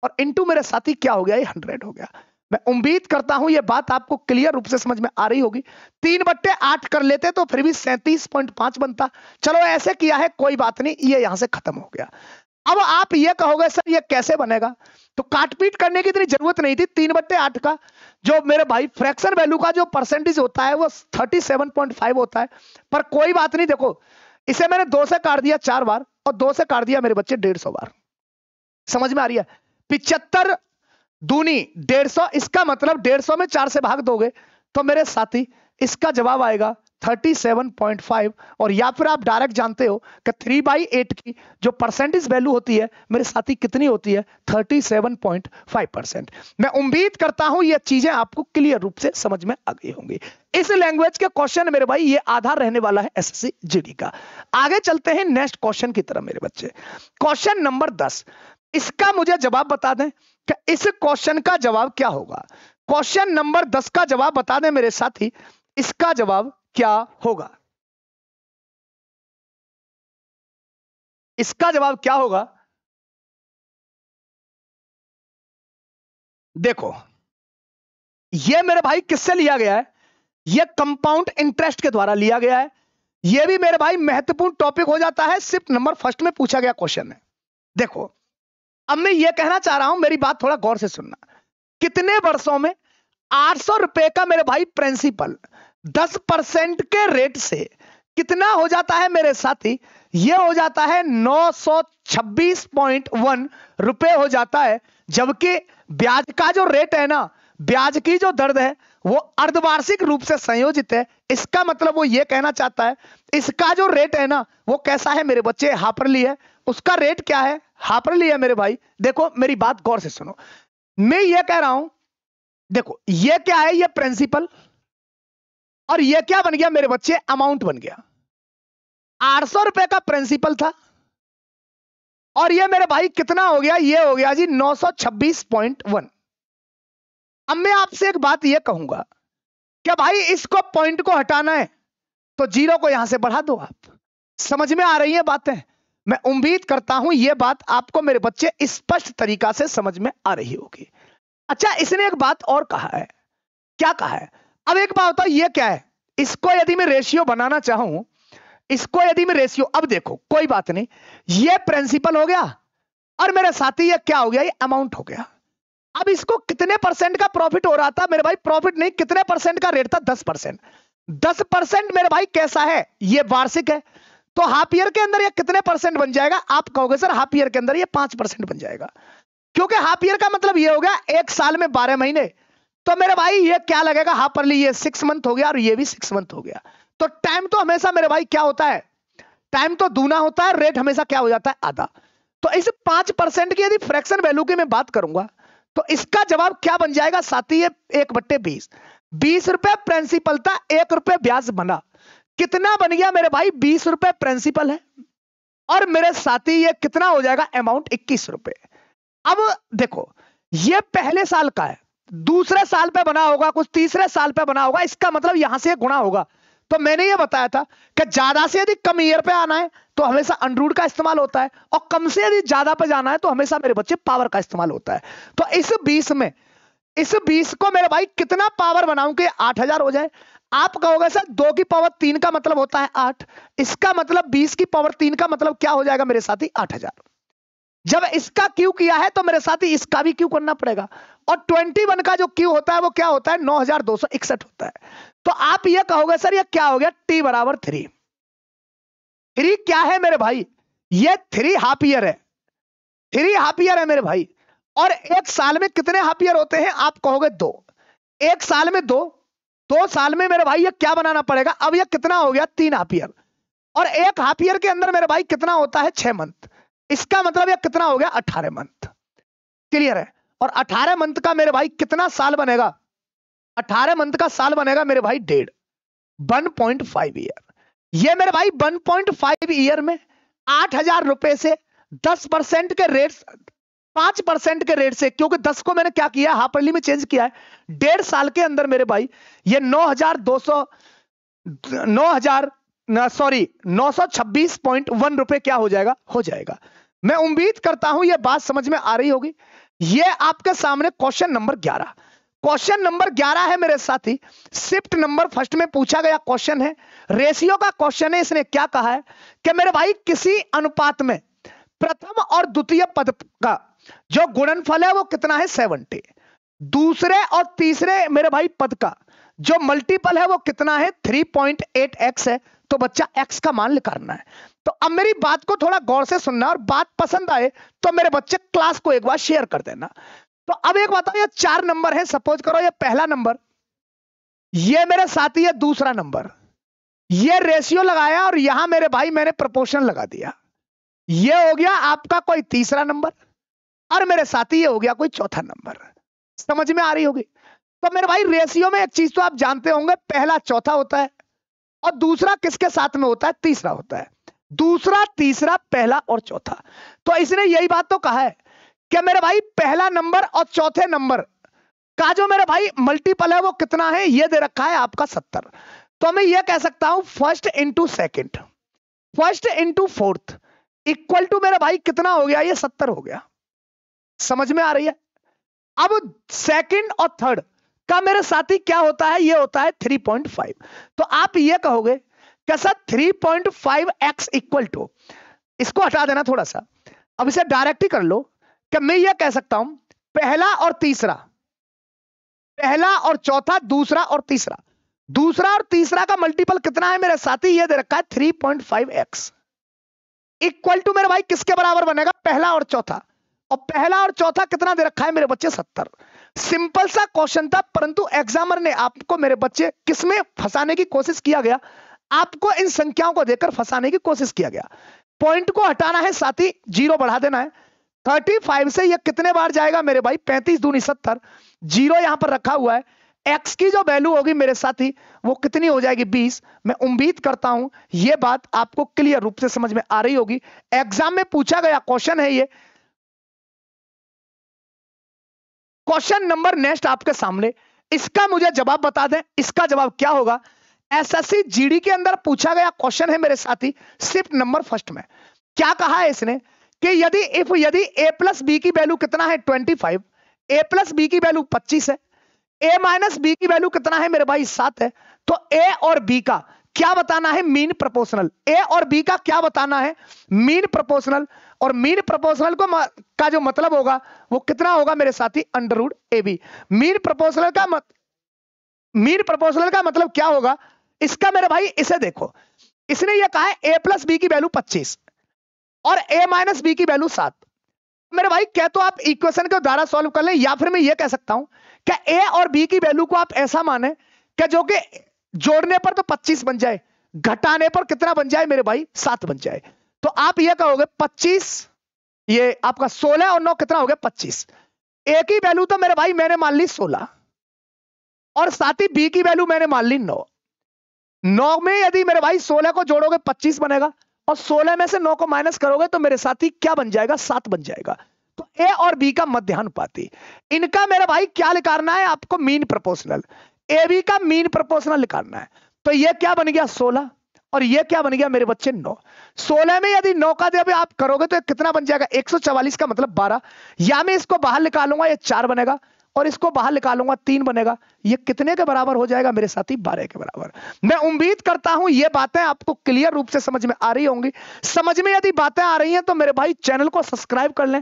और इंटू मेरे साथी क्या हो गया? ये 100 हो गया। मैं उम्मीद करता हूं यह बात आपको क्लियर रूप से समझ में आ रही होगी। 3/8 कर लेते तो फिर भी 37.5 बनता। चलो ऐसे किया है, कोई बात नहीं, ये यहां से खत्म हो गया। अब आप ये कहोगे सर ये कैसे बनेगा, तो काटपीट करने की इतनी जरूरत नहीं थी। 3/8 का जो मेरे भाई फ्रैक्शन वैल्यू का जो परसेंटेज होता है वो 37.5 होता है, पर कोई बात नहीं। देखो इसे मैंने 2 से काट दिया 4 बार और 2 से काट दिया मेरे बच्चे 150 बार। समझ में आ रही है? 75 दूनी 150, इसका मतलब 150 में 4 से भाग दोगे तो मेरे साथी इसका जवाब आएगा 37.5। और या फिर आप डायरेक्ट जानते हो कि 3/8 की जो परसेंटेज वैल्यू होती है मेरे साथी कितनी होती है, 37.5%। मैं उम्मीद करता हूं ये चीजें आपको क्लियर रूप से समझ में आ गई होंगी। इस लैंग्वेज के क्वेश्चन मेरे भाई ये आधार रहने वाला है एसएससी जीडी का। आगे चलते हैं नेक्स्ट क्वेश्चन की तरफ मेरे बच्चे। क्वेश्चन नंबर 10, इसका मुझे जवाब बता दें कि इस क्वेश्चन का जवाब क्या होगा। क्वेश्चन नंबर 10 का जवाब बता दें मेरे साथी, इसका जवाब क्या होगा। इसका जवाब क्या होगा? देखो ये मेरे भाई किससे लिया गया है, ये कंपाउंड इंटरेस्ट के द्वारा लिया गया है। ये भी मेरे भाई महत्वपूर्ण टॉपिक हो जाता है, सिर्फ नंबर फर्स्ट में पूछा गया क्वेश्चन है। देखो अब मैं ये कहना चाह रहा हूं, मेरी बात थोड़ा गौर से सुनना। कितने वर्षों में 800 रुपए का मेरे भाई प्रिंसिपल 10% के रेट से कितना हो जाता है मेरे साथी, ये हो जाता है 926.1 रुपए हो जाता है। जबकि ब्याज का जो रेट है ना, ब्याज की जो दर है वो अर्धवार्षिक रूप से संयोजित है। इसका मतलब वो ये कहना चाहता है इसका जो रेट है ना वो कैसा है मेरे बच्चे, हाफरली है। उसका रेट क्या है, हाफरली है मेरे भाई। देखो मेरी बात गौर से सुनो, मैं ये कह रहा हूं, देखो ये क्या है, ये प्रिंसिपल, और ये क्या बन गया मेरे बच्चे, अमाउंट बन गया। 800 रुपए का प्रिंसिपल था और ये मेरे भाई कितना हो गया, ये हो गया जी 926.1। अब मैं आपसे एक बात ये कहूंगा क्या भाई इसको पॉइंट को हटाना है तो 0 को यहां से बढ़ा दो आप। समझ में आ रही है बातें? मैं उम्मीद करता हूं यह बात आपको मेरे बच्चे स्पष्ट तरीका से समझ में आ रही होगी। अच्छा इसने एक बात और कहा है, क्या कहा है, अब एक बात बताओ ये क्या है। इसको यदि मैं रेशियो बनाना चाहूं, इसको यदि मैं रेशियो, अब देखो कोई बात नहीं, ये प्रिंसिपल हो गया और मेरे साथी ये क्या हो गया, ये अमाउंट हो गया। अब इसको कितने परसेंट का प्रॉफिट हो रहा था मेरे भाई, प्रॉफिट नहीं, कितने परसेंट का रेट था, 10%। 10% मेरे भाई कैसा है, ये वार्षिक है, तो हाफ ईयर के अंदर ये कितने परसेंट बन जाएगा। आप कहोगे सर हाफ ईयर के अंदर ये 5% बन जाएगा, क्योंकि हाफ ईयर का मतलब ये हो गया एक साल में 12 महीने। तो मेरे भाई ये क्या लगेगा, हाफरली ये 6 मंथ हो गया और ये भी 6 मंथ हो गया। तो टाइम तो हमेशा मेरे भाई क्या होता है, टाइम तो दूना होता है, रेट हमेशा क्या हो जाता है, आधा। तो इस 5% की यदि फ्रैक्शन वैल्यू की मैं बात करूंगा तो इसका जवाब क्या बन जाएगा साथी, ये 1/20। 20 रुपए प्रिंसिपल था, 1 रुपए ब्याज बना, कितना बन गया मेरे भाई, 20 रुपए प्रिंसिपल है और मेरे साथी ये कितना हो जाएगा, अमाउंट 21 रुपए। अब देखो ये पहले साल का है, दूसरे साल पे बना होगा, कुछ तीसरे साल पे बना होगा, इसका मतलब यहां से गुणा होगा। तो मैंने ये बताया था कि ज्यादा से यदि कम ईयर पे आना है तो हमेशा अंडररूट का इस्तेमाल होता है, और कम से यदि ज्यादा पे जाना है तो हमेशा मेरे बच्चे पावर का इस्तेमाल होता है। तो इस 20 में, इस 20 को मेरे भाई कितना पावर बनाऊं कि 8000 हो जाए। आप कहोगे सर 2 की पावर 3 का मतलब होता है 8, इसका मतलब 20 की पावर 3 का मतलब क्या हो जाएगा मेरे साथी, 8000। जब इसका क्यू किया है तो मेरे साथी इसका भी क्यू करना पड़ेगा, और 21 का जो क्यू होता है वो क्या होता है, 9261 होता है। तो आप ये कहोगे सर ये क्या हो गया, t बराबर 3। 3 क्या है मेरे भाई, ये 3 हाफ ईयर है, 3 हाफ ईयर है मेरे भाई। और एक साल में कितने हाफ ईयर होते हैं, आप कहोगे 2। एक साल में 2 साल में मेरे भाई ये क्या बनाना पड़ेगा, अब ये कितना हो गया, 3 हाफ ईयर। और एक हाफ ईयर के अंदर मेरे भाई कितना होता है, 6 मंथ। इसका मतलब ये कितना हो गया, 18 मंथ। क्लियर है? और 18 मंथ का मेरे भाई कितना साल बनेगा, 18 मंथ का साल बनेगा मेरे भाई 1.5 ईयर। ये मेरे भाई 1.5 ईयर में 8000 रुपए से 10% के रेट, 5% के रेट से, क्योंकि 10 को मैंने क्या किया, हाफरली में चेंज किया है, 1.5 साल के अंदर मेरे भाई ये 926.1 रुपए क्या हो जाएगा, हो जाएगा। मैं उम्मीद करता हूं यह बात समझ में आ रही होगी। यह आपके सामने क्वेश्चन नंबर 11। क्वेश्चन नंबर 11 है मेरे साथी, शिफ्ट नंबर फर्स्ट में पूछा गया क्वेश्चन है, रेशियो का क्वेश्चन है। इसने क्या कहा है कि मेरे भाई किसी अनुपात में प्रथम और द्वितीय पद का जो गुणनफल है वो कितना है 70, दूसरे और तीसरे मेरे भाई पद का जो मल्टीपल है वो कितना है 3.8x है। तो बच्चा x का मान निकालना है। तो अब मेरी बात को थोड़ा गौर से सुनना और बात पसंद आए तो मेरे बच्चे क्लास को एक बार शेयर कर देना। तो अब एक बताओ, ये 4 नंबर है, सपोज करो ये पहला नंबर, ये मेरे साथी है दूसरा नंबर, ये रेशियो लगाया और यहां मेरे भाई मैंने प्रोपोर्शन लगा दिया, ये हो गया आपका कोई तीसरा नंबर और मेरे साथी ये हो गया कोई चौथा नंबर। समझ में आ रही होगी। तो मेरे भाई रेशियो में एक चीज तो आप जानते होंगे, पहला चौथा होता है और दूसरा किसके साथ में होता है, तीसरा होता है। दूसरा, तीसरा, पहला और चौथा। तो इसने यही बात तो कहा है कि मेरे भाई पहला नंबर और चौथे नंबर का जो मेरे भाई मल्टीपल है वो कितना है, ये दे रखा है आपका 70। तो मैं ये कह सकता हूं first into second, first into fourth equal to मेरे भाई कितना हो गया, ये 70 हो गया। समझ में आ रही है। अब सेकंड और थर्ड का मेरे साथी क्या होता है, ये होता है 3.5। तो आप ये कहोगे कैसा 3.5x इक्वल टू, इसको हटा देना थोड़ा सा, अब इसे डायरेक्ट ही कर लो कि मैं ये कह सकता हूं पहला और तीसरा, पहला और चौथा, दूसरा और तीसरा, दूसरा और तीसरा का मल्टीपल कितना है मेरे साथी, ये दे रखा है 3.5x इक्वल टू मेरे भाई किसके बराबर बनेगा, पहला और चौथा। और पहला और चौथा कितना दे रखा है मेरे बच्चे 70। सिंपल सा क्वेश्चन था, परंतु एग्जामिनर ने आपको मेरे बच्चे किसमें फंसाने की कोशिश किया गया, आपको इन संख्याओं को देकर फंसाने की कोशिश किया गया। पॉइंट को हटाना है साथी, जीरो बढ़ा देना है। 35 से ये कितने बार जाएगा मेरे भाई, 35 दूनी 70, जीरो यहां पर रखा हुआ है। x की जो वैल्यू होगी मेरे साथी वो कितनी हो जाएगी 20। मैं उम्मीद करता हूं ये बात आपको क्लियर रूप से समझ में आ रही होगी। एग्जाम में पूछा गया क्वेश्चन है ये। क्वेश्चन नंबर नेक्स्ट आपके सामने, इसका मुझे जवाब बता दें, इसका जवाब क्या होगा। एसएससी जीडी के अंदर पूछा गया क्वेश्चन है मेरे साथी, शिफ्ट नंबर फर्स्ट में क्या कहा है इसने कि यदि a प्लस बी की वैल्यू कितना है 25, a प्लस बी की वैल्यू 25 है, a माइनस बी की वैल्यू कितना है मेरे भाई 7 है, तो a और b का क्या बताना है, मीन प्रोपोर्शनल। a और b का क्या बताना है, मीन प्रोपोर्शनल। और मीन प्रोपोर्शनल का जो मतलब होगा वो कितना होगा मेरे साथी, under root A B. Mean proportional का मतलब क्या होगा, इसका मेरे भाई इसे देखो, इसने ये कहा है a प्लस बी की वैल्यू 25 और a माइनस बी की वैल्यू 7। मेरे भाई क्या तो आप इक्वेशन को द्वारा सॉल्व कर लें, या फिर मैं ये कह सकता हूं क्या a और b की वैल्यू को आप ऐसा माने क्या जो कि जोड़ने पर तो 25 बन जाए, घटाने पर कितना बन जाए मेरे भाई 7 बन जाए। तो आप ये कहोगे 25, ये आपका 16 और 9 कितना हो गया 25। a की वैल्यू तो मेरे भाई मैंने मान ली 16 और साथ ही b की वैल्यू मैंने मान ली 9। 9 में यदि मेरे भाई 16 को जोड़ोगे 25 बनेगा और 16 में से 9 को माइनस करोगे तो मेरे साथी क्या बन जाएगा, 7 बन जाएगा। तो a और b का मध्यानुपाती, इनका मेरे भाई क्या निकालना है आपको, मीन प्रोपोर्शनल। ए बी का मीन प्रोपोर्शनल निकालना है। तो ये क्या बन गया 16 और ये क्या बन गया मेरे बच्चे 9। 16 में यदि 9 का जब आप करोगे तो कितना बन जाएगा 144 का मतलब 12, या मैं इसको बाहर निकालूंगा ये 4 बनेगा और इसको बाहर निकालूंगा 3 बनेगा। ये कितने के बराबर हो जाएगा मेरे साथी, 12 के बराबर। मैं उम्मीद करता हूं ये बातें आपको क्लियर रूप से समझ में आ रही होंगी। समझ में यदि बातें आ रही हैं तो मेरे भाई चैनल को सब्सक्राइब कर लें,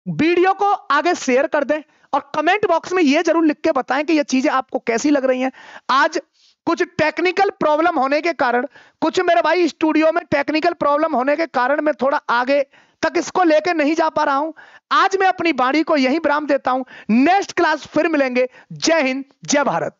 वीडियो को आगे शेयर कर दें और कमेंट बॉक्स में ये जरूर लिख के बताएं कि ये चीजें आपको कैसी लग रही हैं। आज कुछ टेक्निकल प्रॉब्लम होने के कारण, कुछ मेरे भाई स्टूडियो में टेक्निकल प्रॉब्लम होने के कारण मैं थोड़ा आगे तक इसको लेके नहीं जा पा रहा हूं। आज मैं अपनी वाणी को यहीं विराम देता हूं। नेक्स्ट क्लास फिर मिलेंगे। जय हिंद, जय भारत।